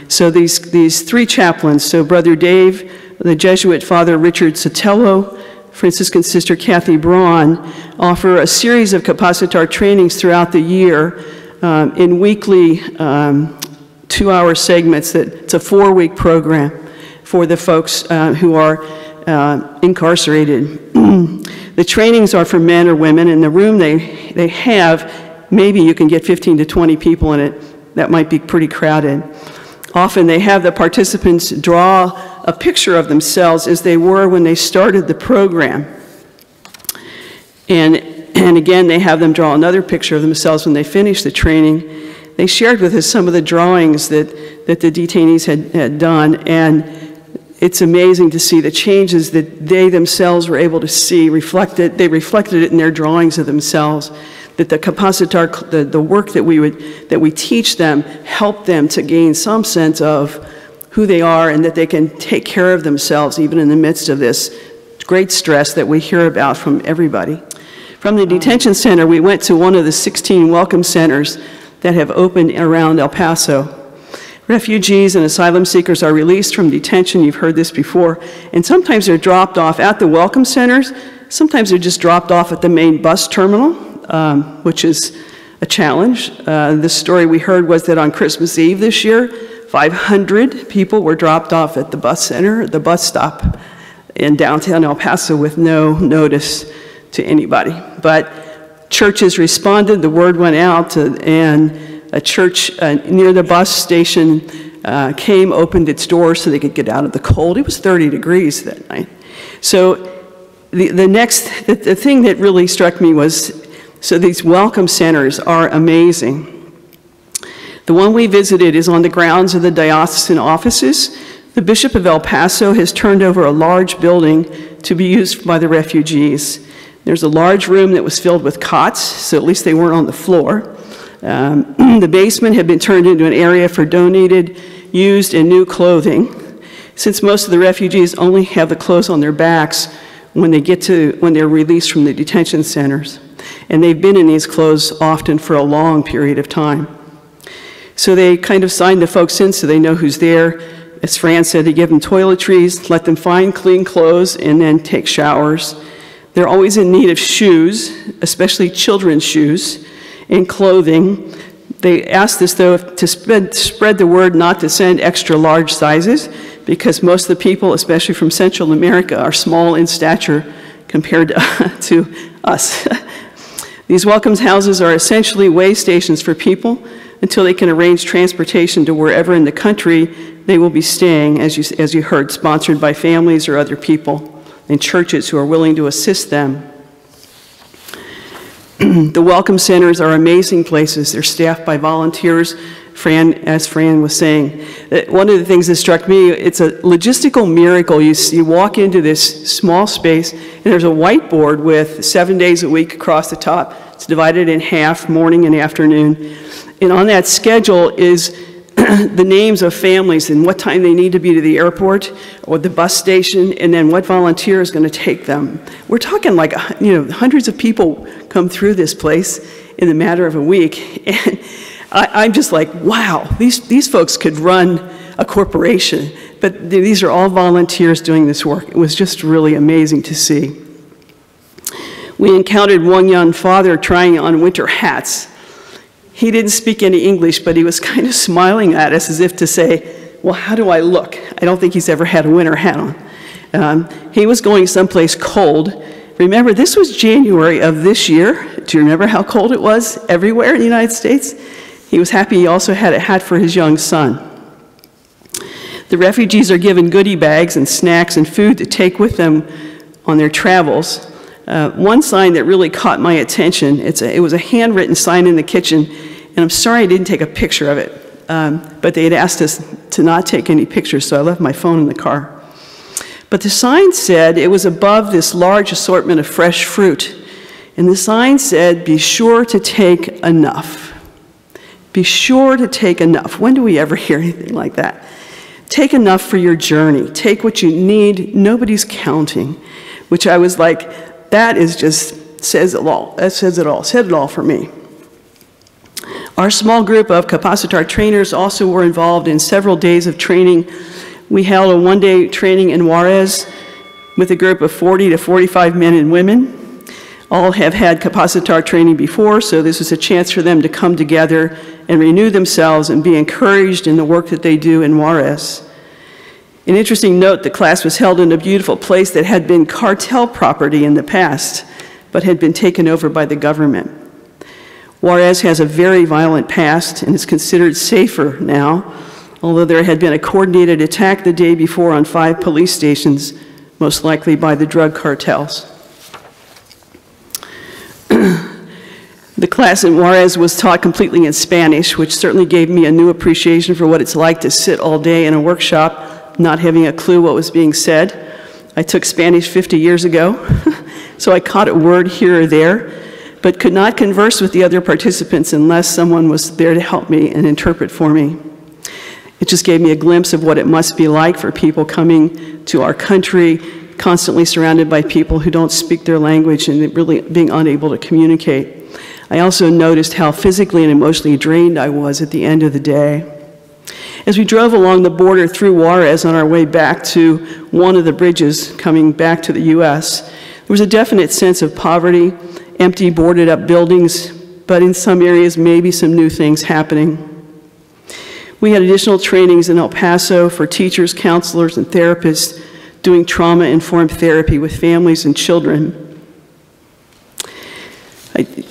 So these 3 chaplains, so Brother Dave, the Jesuit Father Richard Sotelo, Franciscan Sister Kathy Braun, offer a series of Capacitar trainings throughout the year in weekly 2-hour segments. It's a 4-week program for the folks who are incarcerated. The trainings are for men or women. In the room they have, maybe you can get 15 to 20 people in it. That might be pretty crowded. Often they have the participants draw a picture of themselves as they were when they started the program. And again, they have them draw another picture of themselves when they finish the training. They shared with us some of the drawings that the detainees had done, and it's amazing to see the changes that they themselves were able to see reflected. They reflected it in their drawings of themselves. That the Capacitar, the work that we teach them, help them to gain some sense of who they are and that they can take care of themselves even in the midst of this great stress that we hear about from everybody. From the detention center, we went to one of the 16 welcome centers that have opened around El Paso. Refugees and asylum seekers are released from detention, you've heard this before, and sometimes they're dropped off at the welcome centers, sometimes they're just dropped off at the main bus terminal, which is a challenge. The story we heard was that on Christmas Eve this year, 500 people were dropped off at the bus center, the bus stop in downtown El Paso with no notice to anybody. But churches responded, the word went out, and a church near the bus station came, opened its doors so they could get out of the cold. It was 30 degrees that night. So the thing that really struck me was, so these welcome centers are amazing. The one we visited is on the grounds of the diocesan offices. The Bishop of El Paso has turned over a large building to be used by the refugees. There's a large room that was filled with cots, so at least they weren't on the floor. The basement had been turned into an area for donated, used, and new clothing. since most of the refugees only have the clothes on their backs when they're released from the detention centers. And they've been in these clothes often for a long period of time. So they kind of sign the folks in so they know who's there. As Fran said, they give them toiletries, let them find clean clothes, and then take showers. They're always in need of shoes, especially children's shoes, and clothing. They asked us, though, to spread the word not to send extra large sizes, because most of the people, especially from Central America, are small in stature compared to us. These welcome houses are essentially way stations for people until they can arrange transportation to wherever in the country they will be staying, as you heard, sponsored by families or other people and churches who are willing to assist them. The welcome centers are amazing places. They're staffed by volunteers. As Fran was saying, one of the things that struck me, it's a logistical miracle. You walk into this small space, and there's a whiteboard with 7 days a week across the top. It's divided in half, morning and afternoon. And on that schedule is the names of families and what time they need to be to the airport or the bus station, and then what volunteer is going to take them. We're talking like, hundreds of people come through this place in a matter of a week. And I'm just like, wow, these folks could run a corporation, but these are all volunteers doing this work. It was just really amazing to see. We encountered one young father trying on winter hats. He didn't speak any English, but he was kind of smiling at us as if to say, well, how do I look? I don't think he's ever had a winter hat on. He was going someplace cold. Remember, this was January of this year. Do you remember how cold it was everywhere in the United States? He was happy he also had a hat for his young son. The refugees are given goodie bags and snacks and food to take with them on their travels. One sign that really caught my attention, it was a handwritten sign in the kitchen, and I'm sorry I didn't take a picture of it, but they had asked us to not take any pictures, so I left my phone in the car. But the sign said it was above this large assortment of fresh fruit, and the sign said, be sure to take enough. Be sure to take enough. When do we ever hear anything like that? Take enough for your journey. Take what you need. Nobody's counting. Which I was like, that is just, says it all. That says it all. Said it all for me. Our small group of Capacitar trainers also were involved in several days of training. We held a one-day training in Juarez with a group of 40 to 45 men and women. All have had Capacitar training before, so this was a chance for them to come together and renew themselves and be encouraged in the work that they do in Juarez. An interesting note, the class was held in a beautiful place that had been cartel property in the past, but had been taken over by the government. Juarez has a very violent past and is considered safer now, although there had been a coordinated attack the day before on 5 police stations, most likely by the drug cartels. The class in Juarez was taught completely in Spanish, which certainly gave me a new appreciation for what it's like to sit all day in a workshop, not having a clue what was being said. I took Spanish 50 years ago, so I caught a word here or there, but could not converse with the other participants unless someone was there to help me and interpret for me. It just gave me a glimpse of what it must be like for people coming to our country, constantly surrounded by people who don't speak their language and really being unable to communicate. I also noticed how physically and emotionally drained I was at the end of the day. As we drove along the border through Juarez on our way back to one of the bridges coming back to the U.S., there was a definite sense of poverty, empty, boarded up buildings, but in some areas maybe some new things happening. We had additional trainings in El Paso for teachers, counselors, and therapists doing trauma-informed therapy with families and children.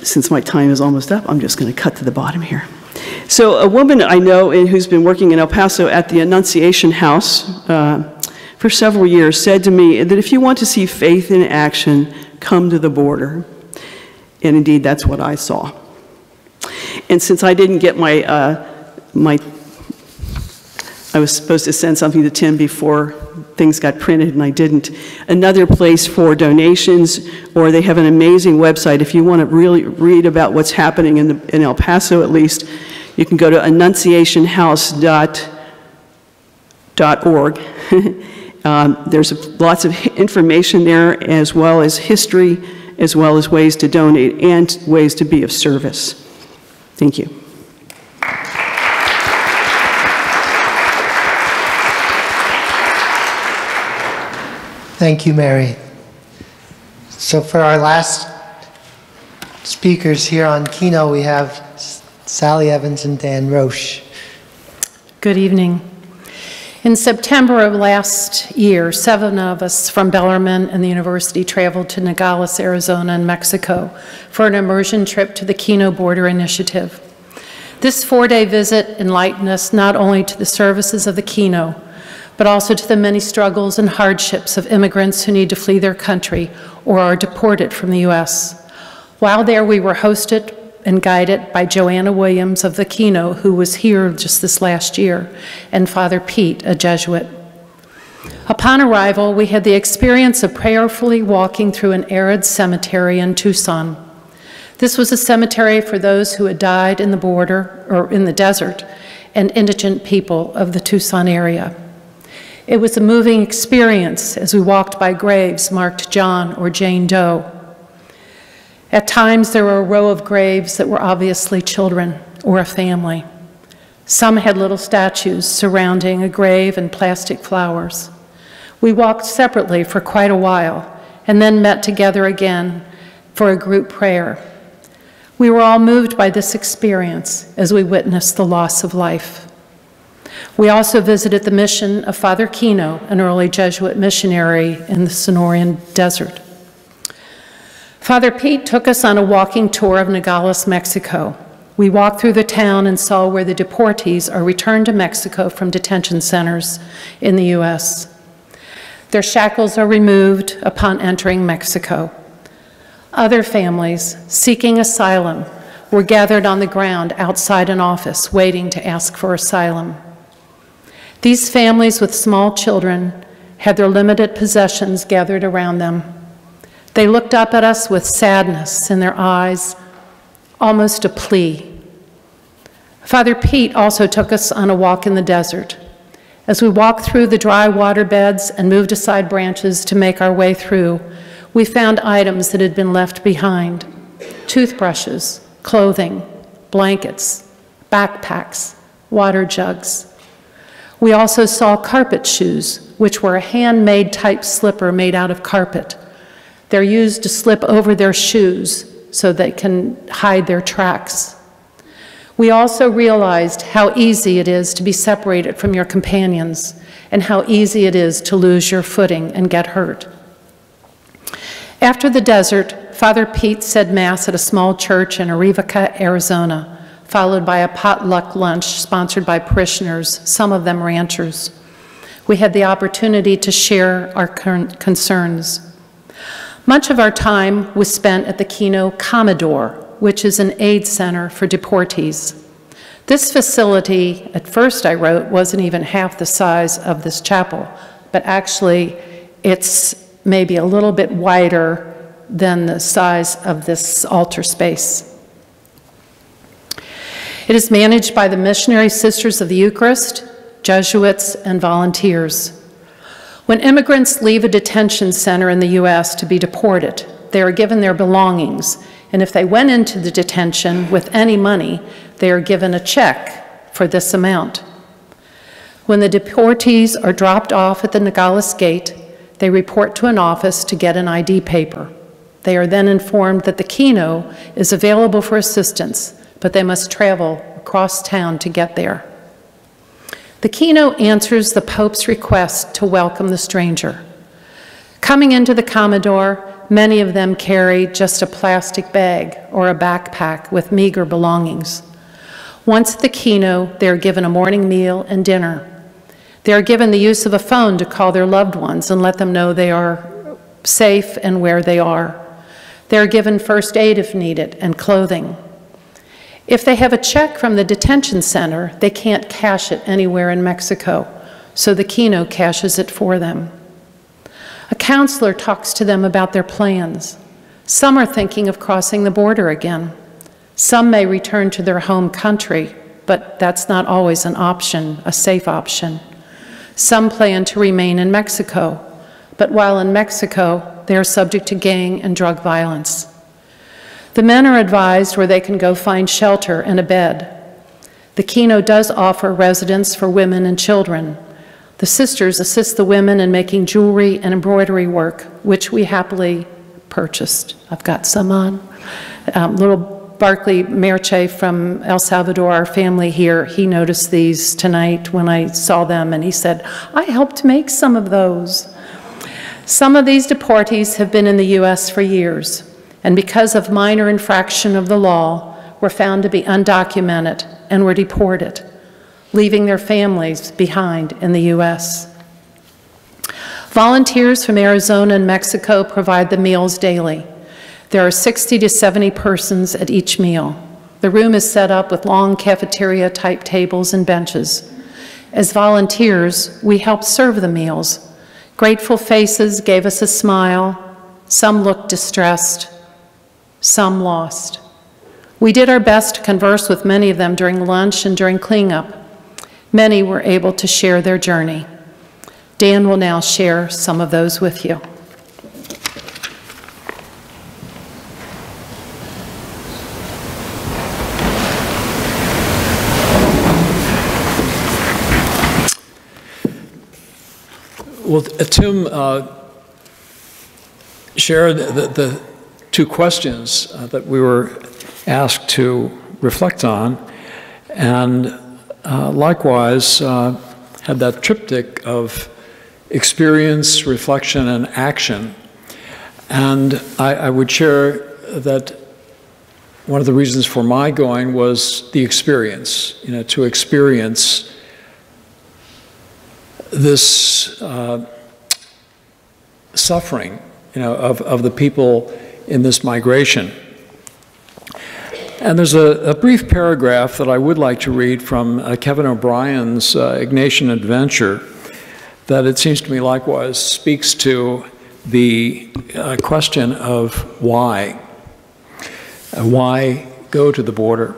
Since my time is almost up, I'm just going to cut to the bottom here. So a woman I know who's been working in El Paso at the Annunciation House for several years said to me that if you want to see faith in action, come to the border. And indeed, that's what I saw. And since I didn't get I was supposed to send something to Tim before things got printed, and I didn't. Another place for donations, or they have an amazing website. If you want to really read about what's happening in El Paso, at least, you can go to annunciationhouse.org. There's lots of information there, as well as history, as well as ways to donate and ways to be of service. Thank you. Thank you, Mary. So for our last speakers here on Keno, we have Sally Evans and Dan Roche. Good evening. In September of last year, 7 of us from Bellarmine and the university traveled to Nogales, Arizona and Mexico for an immersion trip to the Keno Border Initiative. This 4-day visit enlightened us not only to the services of the Keno, but also to the many struggles and hardships of immigrants who need to flee their country or are deported from the U.S. While there, we were hosted and guided by Joanna Williams of the Keno, who was here just this last year, and Father Pete, a Jesuit. Upon arrival, we had the experience of prayerfully walking through an arid cemetery in Tucson. This was a cemetery for those who had died in the border, or in the desert, and indigent people of the Tucson area. It was a moving experience as we walked by graves marked John or Jane Doe. At times, there were a row of graves that were obviously children or a family. Some had little statues surrounding a grave and plastic flowers. We walked separately for quite a while and then met together again for a group prayer. We were all moved by this experience as we witnessed the loss of life. We also visited the mission of Father Keno, an early Jesuit missionary in the Sonoran Desert. Father Pete took us on a walking tour of Nogales, Mexico. We walked through the town and saw where the deportees are returned to Mexico from detention centers in the U.S. Their shackles are removed upon entering Mexico. Other families seeking asylum were gathered on the ground outside an office waiting to ask for asylum. These families with small children had their limited possessions gathered around them. They looked up at us with sadness in their eyes, almost a plea. Father Pete also took us on a walk in the desert. As we walked through the dry water beds and moved aside branches to make our way through, we found items that had been left behind: toothbrushes, clothing, blankets, backpacks, water jugs. We also saw carpet shoes, which were a handmade type slipper made out of carpet. They're used to slip over their shoes so they can hide their tracks. We also realized how easy it is to be separated from your companions and how easy it is to lose your footing and get hurt. After the desert, Father Pete said Mass at a small church in Arivaca, Arizona, followed by a potluck lunch sponsored by parishioners, some of them ranchers. We had the opportunity to share our current concerns. Much of our time was spent at the Keno Commodore, which is an aid center for deportees. This facility, at first I wrote, wasn't even half the size of this chapel, but actually it's maybe a little bit wider than the size of this altar space. It is managed by the Missionary Sisters of the Eucharist, Jesuits, and volunteers. When immigrants leave a detention center in the U.S. to be deported, they are given their belongings, and if they went into the detention with any money, they are given a check for this amount. When the deportees are dropped off at the Nogales gate, they report to an office to get an ID paper. They are then informed that the Keno is available for assistance, but they must travel across town to get there. The Keno answers the Pope's request to welcome the stranger. Coming into the Commodore, many of them carry just a plastic bag or a backpack with meager belongings. Once at the Keno, they are given a morning meal and dinner. They are given the use of a phone to call their loved ones and let them know they are safe and where they are. They are given first aid if needed and clothing. If they have a check from the detention center, they can't cash it anywhere in Mexico, so the Keno cashes it for them. A counselor talks to them about their plans. Some are thinking of crossing the border again. Some may return to their home country, but that's not always an option, a safe option. Some plan to remain in Mexico, but while in Mexico, they are subject to gang and drug violence. The men are advised where they can go find shelter and a bed. The Kino does offer residence for women and children. The sisters assist the women in making jewelry and embroidery work, which we happily purchased. I've got some on. Little Barkley Merche from El Salvador, our family here, he noticed these tonight when I saw them, and he said, I helped make some of those. Some of these deportees have been in the U.S. for years, and because of minor infraction of the law, were found to be undocumented and were deported, leaving their families behind in the U.S. Volunteers from Arizona and Mexico provide the meals daily. There are 60 to 70 persons at each meal. The room is set up with long cafeteria-type tables and benches. As volunteers, we help serve the meals. Grateful faces gave us a smile. Some looked distressed. Some lost. We did our best to converse with many of them during lunch and during cleanup. Many were able to share their journey. Dan will now share some of those with you. Well, Tim shared the two questions that we were asked to reflect on, and likewise had that triptych of experience, reflection, and action. And I would share that one of the reasons for my going was the experience, to experience this suffering, of the people in this migration. And there's a brief paragraph that I would like to read from Kevin O'Brien's Ignatian Adventure that it seems to me likewise speaks to the question of why. Why go to the border?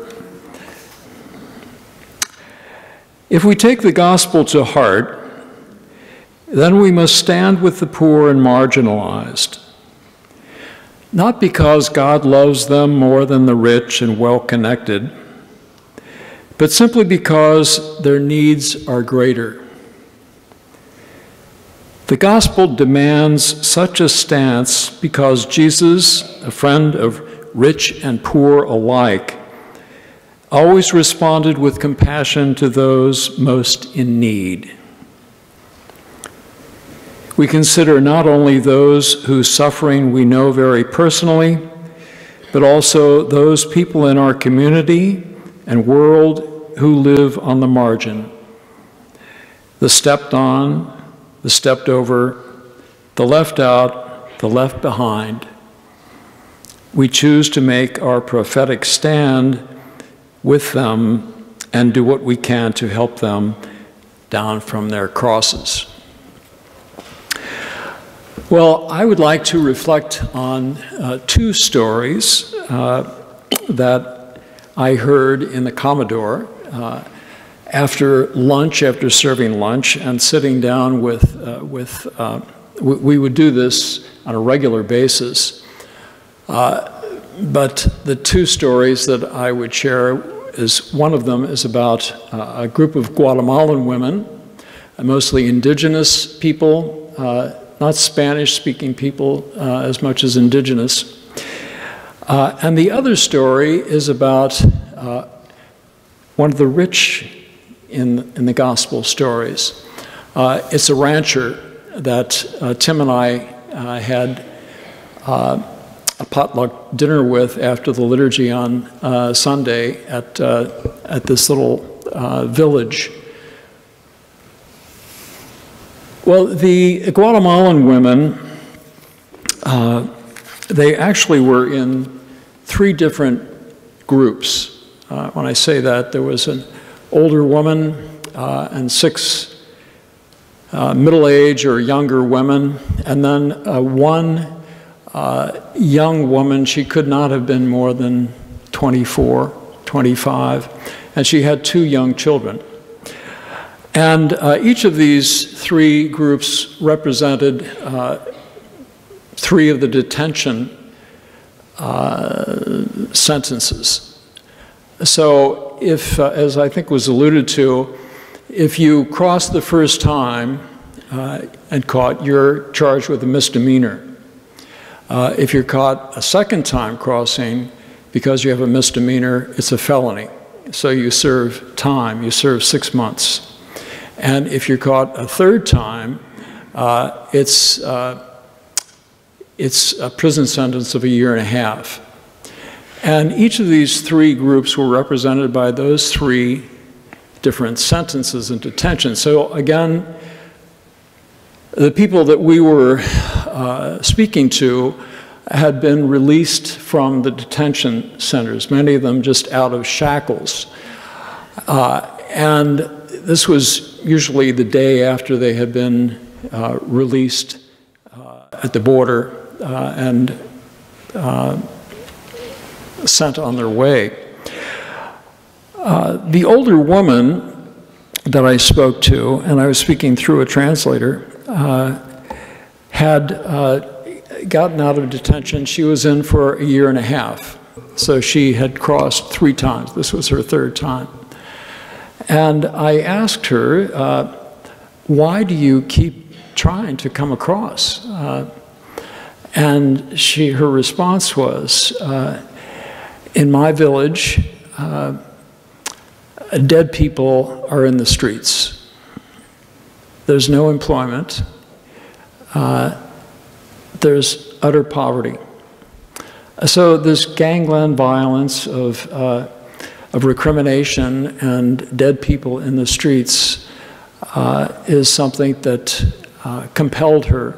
If we take the gospel to heart, then we must stand with the poor and marginalized, not because God loves them more than the rich and well-connected, but simply because their needs are greater. The gospel demands such a stance because Jesus, a friend of rich and poor alike, always responded with compassion to those most in need. We consider not only those whose suffering we know very personally, but also those people in our community and world who live on the margin. The stepped on, the stepped over, the left out, the left behind. We choose to make our prophetic stand with them and do what we can to help them down from their crosses. Well, I would like to reflect on two stories that I heard in the Commodore after lunch, after serving lunch, and sitting down we would do this on a regular basis. But the two stories that I would share is, one of them is about a group of Guatemalan women, mostly indigenous people, not Spanish-speaking people as much as indigenous. And the other story is about one of the rich in the gospel stories. It's a rancher that Tim and I had a potluck dinner with after the liturgy on Sunday at this little village. Well, the Guatemalan women, they actually were in three different groups. When I say that, there was an older woman and six middle-aged or younger women, and then one young woman. She could not have been more than 24, 25, and she had two young children. And each of these three groups represented three of the detention sentences. So if, as I think was alluded to, if you cross the first time and caught, you're charged with a misdemeanor. If you're caught a second time crossing, because you have a misdemeanor, it's a felony. So you serve time, you serve 6 months. And if you're caught a third time, it's a prison sentence of 1.5 years. And each of these three groups were represented by those three different sentences in detention. So again, the people that we were speaking to had been released from the detention centers, many of them just out of shackles. And this was usually the day after they had been released at the border and sent on their way. The older woman that I spoke to, and I was speaking through a translator, had gotten out of detention. She was in for 1.5 years. So she had crossed 3 times. This was her 3rd time. And I asked her, why do you keep trying to come across? And her response was, in my village, dead people are in the streets. There's no employment. There's utter poverty. So this gangland violence of recrimination and dead people in the streets is something that compelled her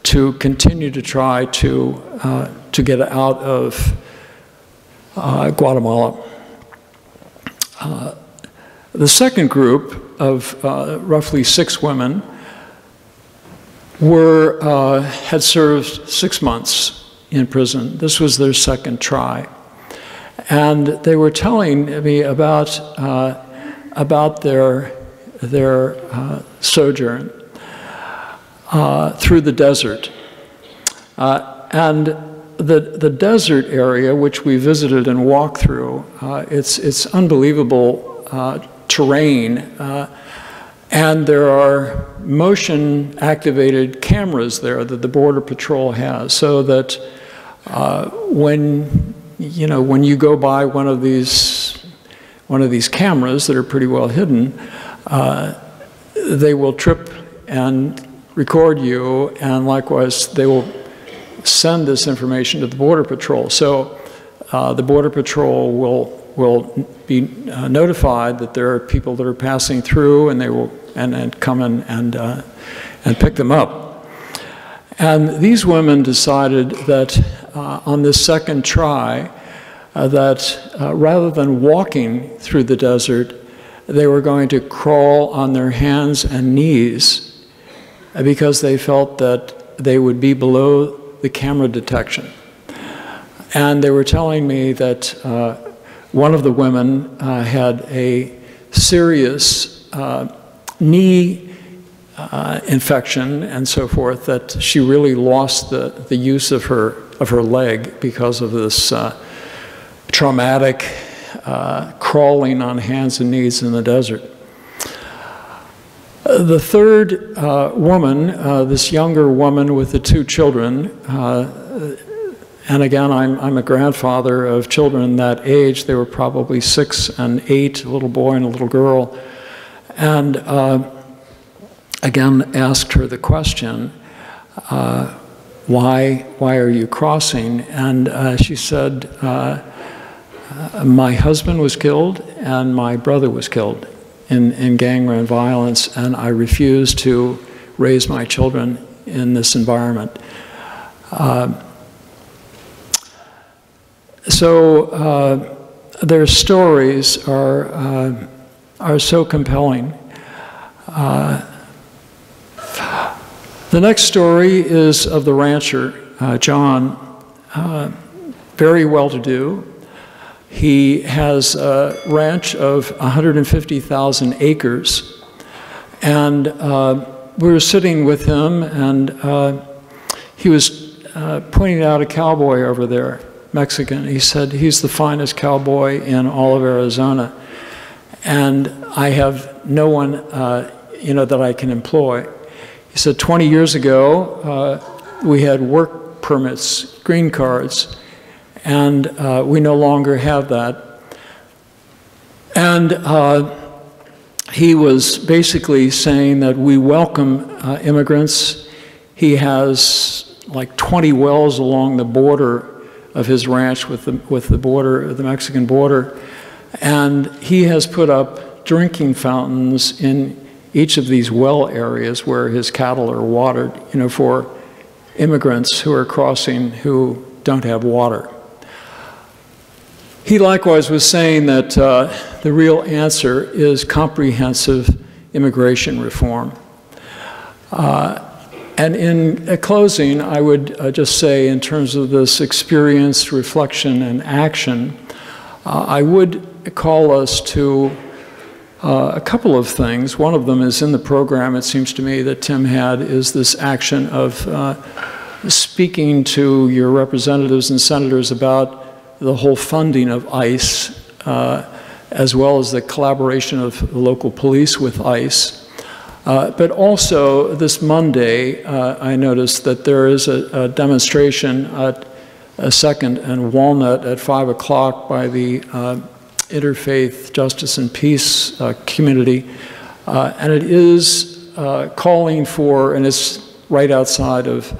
to continue to try to get out of Guatemala. The second group of roughly 6 women had served 6 months in prison. This was their 2nd try. And they were telling me about their sojourn through the desert. And the desert area, which we visited and walked through, it's unbelievable terrain. And there are motion-activated cameras there that the Border Patrol has, so that when you go by one of these cameras that are pretty well hidden, they will trip and record you, and likewise they will send this information to the Border Patrol. So the Border Patrol will be notified that there are people that are passing through, and they will and come in and pick them up. And these women decided that on this 2nd try, that rather than walking through the desert, they were going to crawl on their hands and knees because they felt that they would be below the camera detection. And they were telling me that one of the women had a serious knee infection and so forth, that she really lost the use of her leg because of this traumatic crawling on hands and knees in the desert. The 3rd woman, this younger woman with the 2 children, and again, I'm a grandfather of children that age. They were probably 6 and 8, a little boy and a little girl. And again, asked her the question, why are you crossing? And she said, my husband was killed and my brother was killed in gangland violence, and I refuse to raise my children in this environment. So their stories are so compelling. The next story is of the rancher, John, very well-to-do. He has a ranch of 150,000 acres, And we were sitting with him, and he was pointing out a cowboy over there, Mexican. He said, he's the finest cowboy in all of Arizona. And I have no one, that I can employ. He said, 20 years ago, we had work permits, green cards, and we no longer have that. And he was basically saying that we welcome immigrants. He has like 20 wells along the border of his ranch with the border, the Mexican border, and he has put up drinking fountains in each of these well areas where his cattle are watered, for immigrants who are crossing who don't have water. He likewise was saying that the real answer is comprehensive immigration reform. And in closing, I would just say, in terms of this experience, reflection, and action, I would call us to a couple of things. One of them is in the program, it seems to me, that Tim had, is this action of speaking to your representatives and senators about the whole funding of ICE, as well as the collaboration of the local police with ICE. But also this Monday, I noticed that there is a demonstration at Second and Walnut at 5 o'clock by the Interfaith Justice and Peace community, and it is calling for, and it's right outside of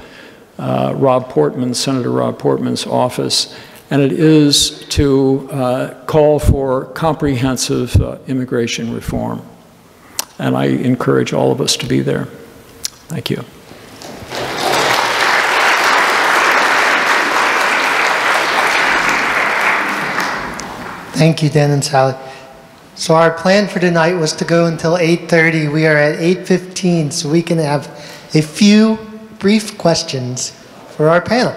Rob Portman, Senator Rob Portman's office, and it is to call for comprehensive immigration reform. And I encourage all of us to be there. Thank you. Thank you, Dan and Sally. So our plan for tonight was to go until 8:30. We are at 8:15, so we can have a few brief questions for our panel.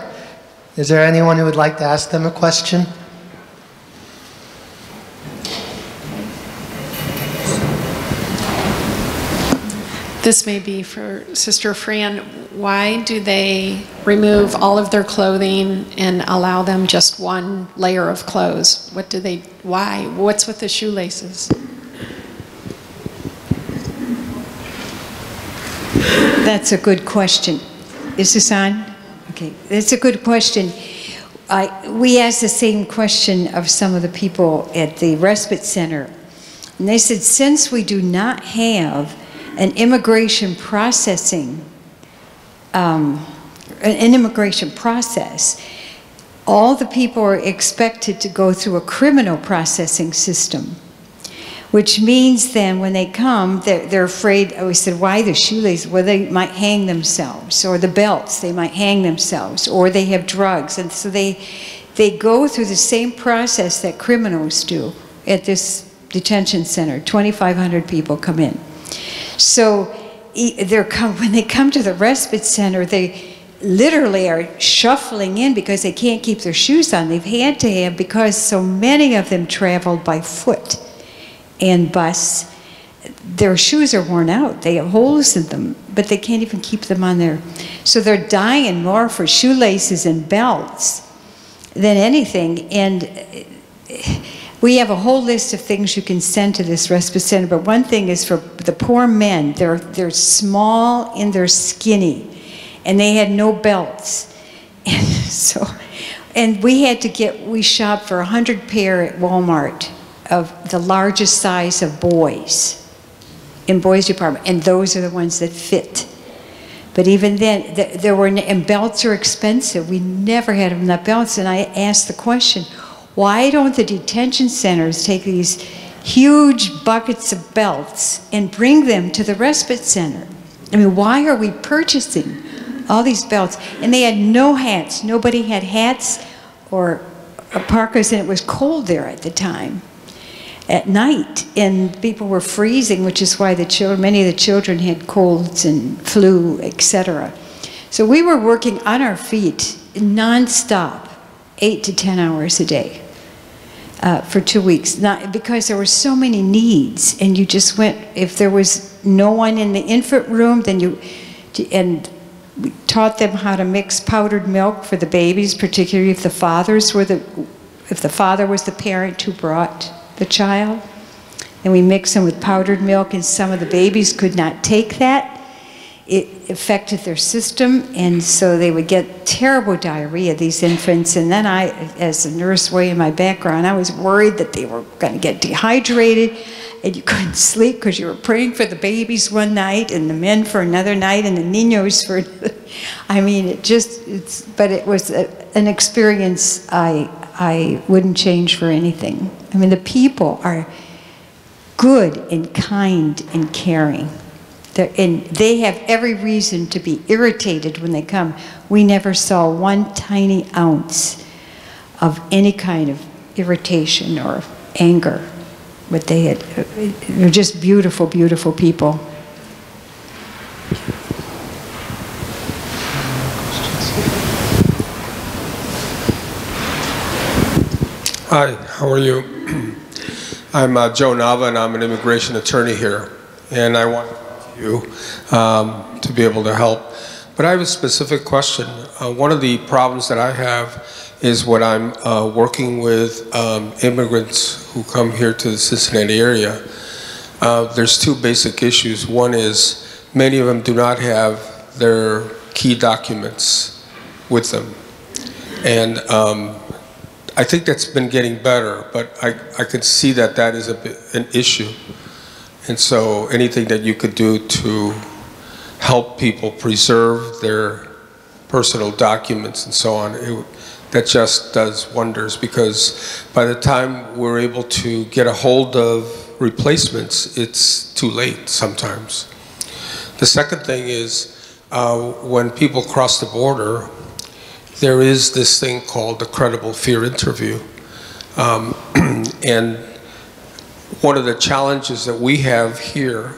Is there anyone who would like to ask them a question? This may be for Sister Fran. Why do they remove all of their clothing and allow them just one layer of clothes? Why? What's with the shoelaces? That's a good question. Is this on? Okay, that's a good question. We asked the same question of some of the people at the respite center. And they said, since we do not have an immigration processing, an immigration process, all the people are expected to go through a criminal processing system, which means then when they come, they're afraid. We said, why the shoelaces? Well, they might hang themselves, or the belts, they might hang themselves, or they have drugs. And so they go through the same process that criminals do at this detention center. 2,500 people come in. So when they come to the respite center, they literally are shuffling in because they can't keep their shoes on. They've had to have, because so many of them traveled by foot and bus, their shoes are worn out. They have holes in them, but they can't even keep them on there. So they're dying more for shoelaces and belts than anything. And we have a whole list of things you can send to this respite center, but one thing is for the poor men. They're small and they're skinny, and they had no belts. And we shopped for 100 pair at Walmart of the largest size of boys in boys department, and those are the ones that fit. But even then, and belts are expensive. We never had enough belts, and I asked the question, why don't the detention centers take these huge buckets of belts and bring them to the respite center? I mean, why are we purchasing all these belts? And they had no hats. Nobody had hats or parkas, and it was cold there at the time, at night, and people were freezing, which is why many of the children had colds and flu, etc. So we were working on our feet nonstop, 8 to 10 hours a day. For 2 weeks, because there were so many needs, and you just went, if there was no one in the infant room, and we taught them how to mix powdered milk for the babies, particularly if the father was the parent who brought the child. And we mixed them with powdered milk, and some of the babies could not take that. It affected their system, and so they would get terrible diarrhea, these infants. And then I, as a nurse way in my background, I was worried that they were going to get dehydrated, and you couldn't sleep because you were praying for the babies one night, and the men for another night, and the niños for another. I mean, but it was an experience I wouldn't change for anything. I mean, the people are good and kind and caring. And they have every reason to be irritated when they come. We never saw one tiny ounce of any kind of irritation or anger. But they're just beautiful, beautiful people. Hi, how are you? I'm Joe Nava, and I'm an immigration attorney here. And I want you to be able to help. But I have a specific question. One of the problems that I have is when I'm working with immigrants who come here to the Cincinnati area. There's two basic issues. One is many of them do not have their key documents with them. And I think that's been getting better, but I can see that that is an issue. And so anything that you could do to help people preserve their personal documents and so on, that just does wonders, because by the time we're able to get a hold of replacements, it's too late sometimes. The second thing is when people cross the border, there is this thing called the credible fear interview. And one of the challenges that we have here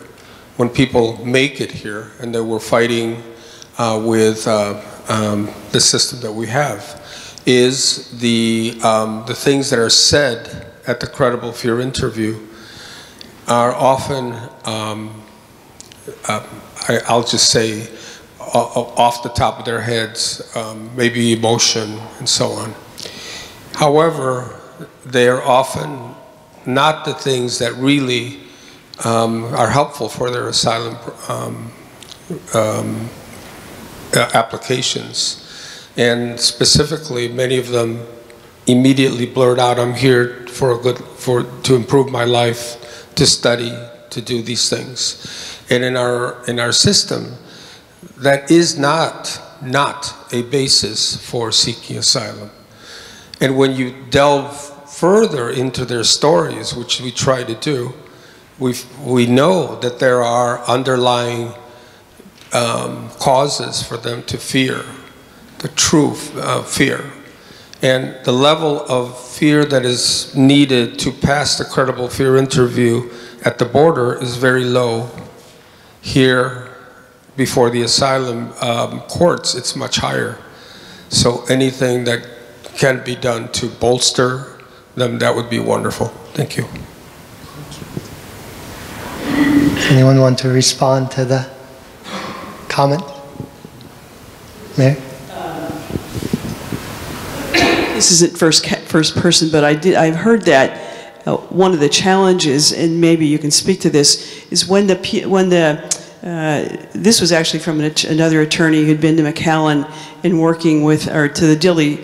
when people make it here, and that we're fighting with the system that we have, is the things that are said at the credible fear interview are often, I'll just say, off the top of their heads, maybe emotion and so on. However, they are often not the things that really are helpful for their asylum applications. And specifically, many of them immediately blurt out, I'm here to improve my life, to study, to do these things. And in our system, that is not a basis for seeking asylum. And when you delve further into their stories, which we try to do, we know that there are underlying causes for them to fear, the true fear. And the level of fear that is needed to pass the credible fear interview at the border is very low. Here, before the asylum courts, it's much higher. So anything that can be done to bolster them, that would be wonderful. Thank you. Anyone want to respond to the comment? Mayor? This isn't first person, but I've heard that one of the challenges, and maybe you can speak to this, is this was actually from another attorney who'd been to McAllen and working with, or to the Dilley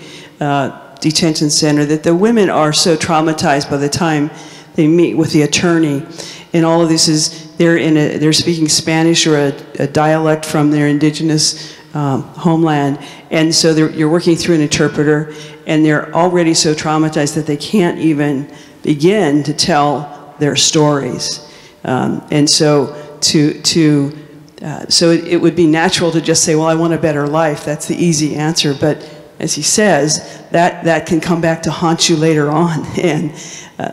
detention center, that the women are so traumatized by the time they meet with the attorney. And all of this is, they're speaking Spanish or a dialect from their indigenous homeland. And so you're working through an interpreter, and they're already so traumatized that they can't even begin to tell their stories. And so so it would be natural to just say, well, I want a better life. That's the easy answer. But as he says, that can come back to haunt you later on. And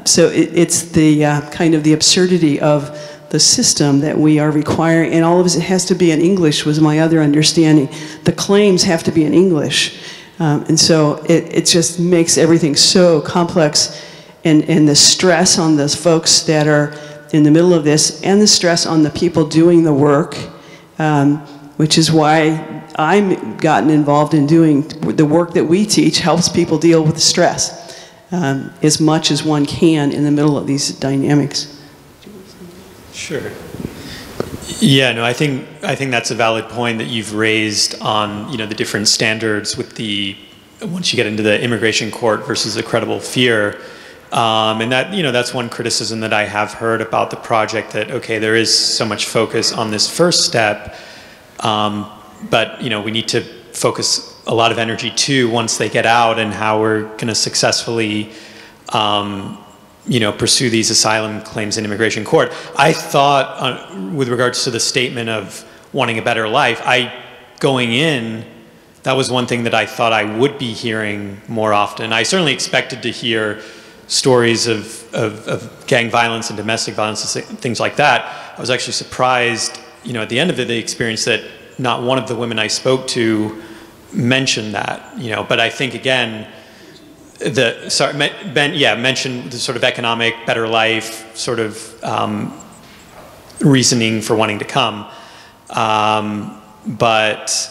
so it's the kind of the absurdity of the system that we are requiring, and all of it has to be in English, was my other understanding. The claims have to be in English. And so it just makes everything so complex, and the stress on those folks that are in the middle of this, and the stress on the people doing the work, which is why I'm gotten involved in doing the work that we teach helps people deal with stress as much as one can in the middle of these dynamics. Sure. Yeah, no, I think that's a valid point that you've raised on, you know, the different standards with the, once you get into the immigration court versus a credible fear. And that, you know, that's one criticism that I have heard about the project, that, okay, there is so much focus on this first step, but, you know, we need to focus a lot of energy too once they get out, and how we're going to successfully, you know, pursue these asylum claims in immigration court. I thought, with regards to the statement of wanting a better life, going in, that was one thing that I thought I would be hearing more often. I certainly expected to hear stories of gang violence and domestic violence and things like that. I was actually surprised, you know, at the end of the experience, that not one of the women I spoke to mentioned that, you know. But I think, again, mentioned the sort of economic, better life sort of reasoning for wanting to come. But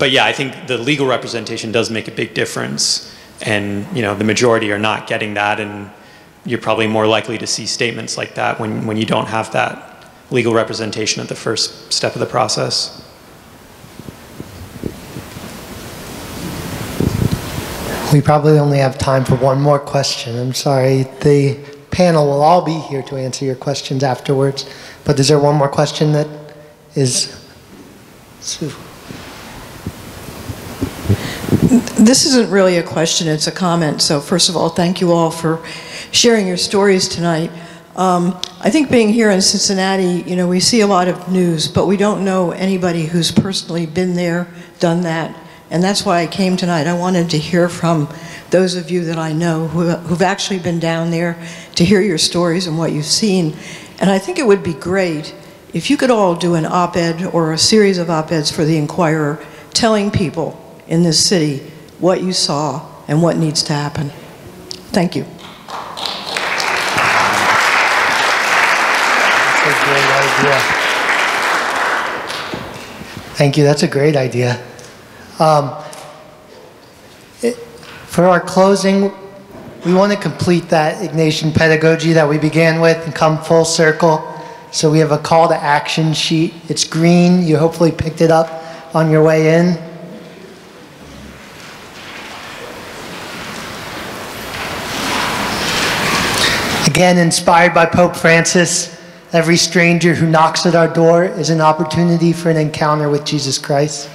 yeah, I think the legal representation does make a big difference. And, you know, the majority are not getting that, and you're probably more likely to see statements like that when you don't have that legal representation at the first step of the process. We probably only have time for one more question. I'm sorry. The panel will all be here to answer your questions afterwards. But is there one more question that is... Sue? This isn't really a question, it's a comment. So first of all, thank you all for sharing your stories tonight. I think being here in Cincinnati, you know, we see a lot of news, but we don't know anybody who's personally been there, done that. And that's why I came tonight. I wanted to hear from those of you that I know who've actually been down there, to hear your stories and what you've seen. And I think it would be great if you could all do an op-ed or a series of op-eds for the Inquirer, telling people in this city what you saw and what needs to happen. Thank you. That's a great idea. Thank you, that's a great idea. For our closing, we want to complete that Ignatian pedagogy that we began with and come full circle. So we have a call to action sheet. It's green. You hopefully picked it up on your way in. Again, inspired by Pope Francis, every stranger who knocks at our door is an opportunity for an encounter with Jesus Christ.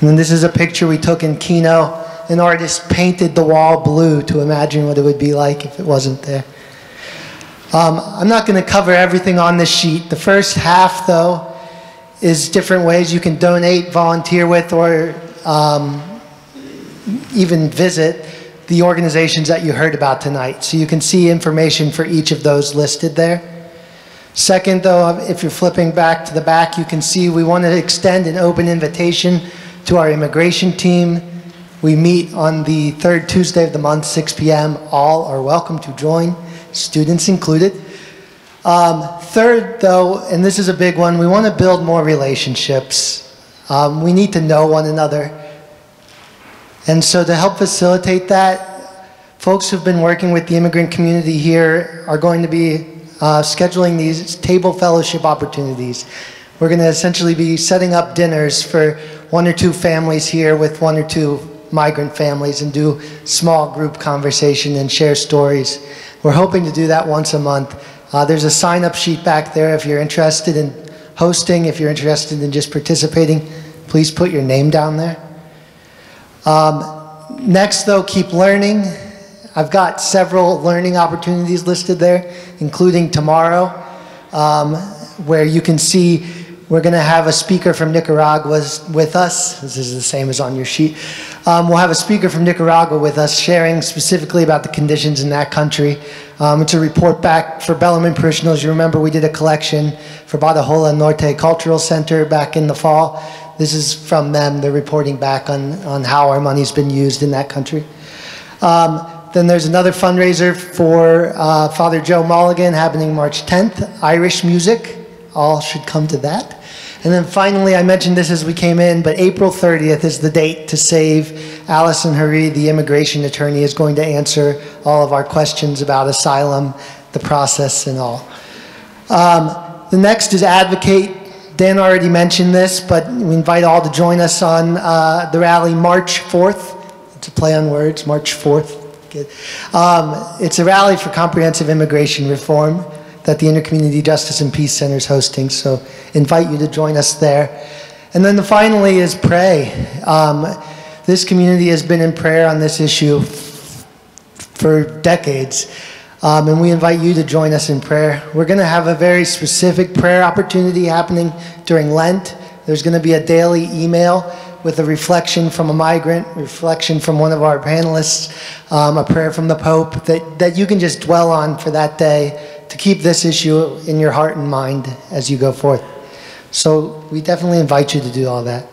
And then this is a picture we took in Kino. An artist painted the wall blue to imagine what it would be like if it wasn't there. I'm not going to cover everything on this sheet. The first half, though, is different ways you can donate, volunteer with, or even visit the organizations that you heard about tonight. So you can see information for each of those listed there. Second, though, if you're flipping back to the back, you can see we want to extend an open invitation to our immigration team. We meet on the third Tuesday of the month, 6 p.m. All are welcome to join, students included. Third, though, and this is a big one, we want to build more relationships. We need to know one another. And so to help facilitate that, folks who've been working with the immigrant community here are going to be scheduling these table fellowship opportunities. We're going to essentially be setting up dinners for 1 or 2 families here with 1 or 2 migrant families, and do small group conversation and share stories. We're hoping to do that once a month. There's a sign-up sheet back there if you're interested in hosting. If you're interested in just participating, please put your name down there. Next, though, keep learning. I've got several learning opportunities listed there, including tomorrow, where you can see we're going to have a speaker from Nicaragua with us. This is the same as on your sheet. We'll have a speaker from Nicaragua with us sharing specifically about the conditions in that country. It's a report back for Bellarmine parishioners. You remember we did a collection for Badajola Norte Cultural Center back in the fall. This is from them. They're reporting back on how our money's been used in that country. Then there's another fundraiser for Father Joe Mulligan happening March 10th, Irish music. All should come to that. And then finally, I mentioned this as we came in, but April 30th is the date to save. Allison Hari, the immigration attorney, is going to answer all of our questions about asylum, the process, and all. The next is Advocate. Dan already mentioned this, but we invite all to join us on the rally March 4th. It's a play on words, March 4th. Good. It's a rally for comprehensive immigration reform that the Intercommunity Justice and Peace Center is hosting, so invite you to join us there. And then finally is pray. This community has been in prayer on this issue for decades, and we invite you to join us in prayer. We're going to have a very specific prayer opportunity happening during Lent. There's going to be a daily email with a reflection from a migrant, reflection from one of our panelists, a prayer from the Pope that you can just dwell on for that day to keep this issue in your heart and mind as you go forth. So we definitely invite you to do all that.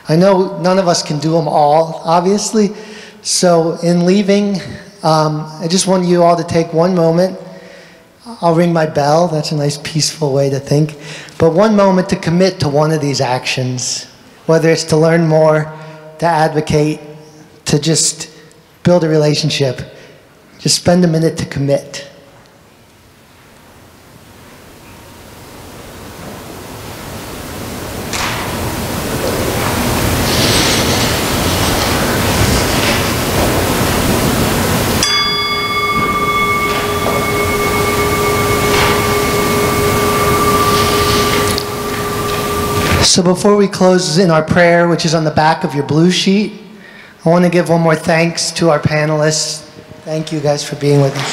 I know none of us can do them all, obviously, so in leaving, I just want you all to take one moment. I'll ring my bell, that's a nice peaceful way to think, but one moment to commit to one of these actions, whether it's to learn more, to advocate, to just build a relationship. Just spend a minute to commit. So before we close in our prayer, which is on the back of your blue sheet, I want to give one more thanks to our panelists. Thank you guys for being with us.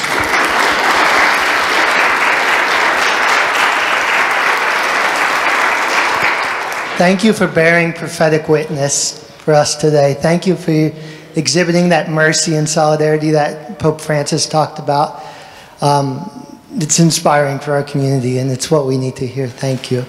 Thank you for bearing prophetic witness for us today. Thank you for exhibiting that mercy and solidarity that Pope Francis talked about. It's inspiring for our community, and it's what we need to hear. Thank you.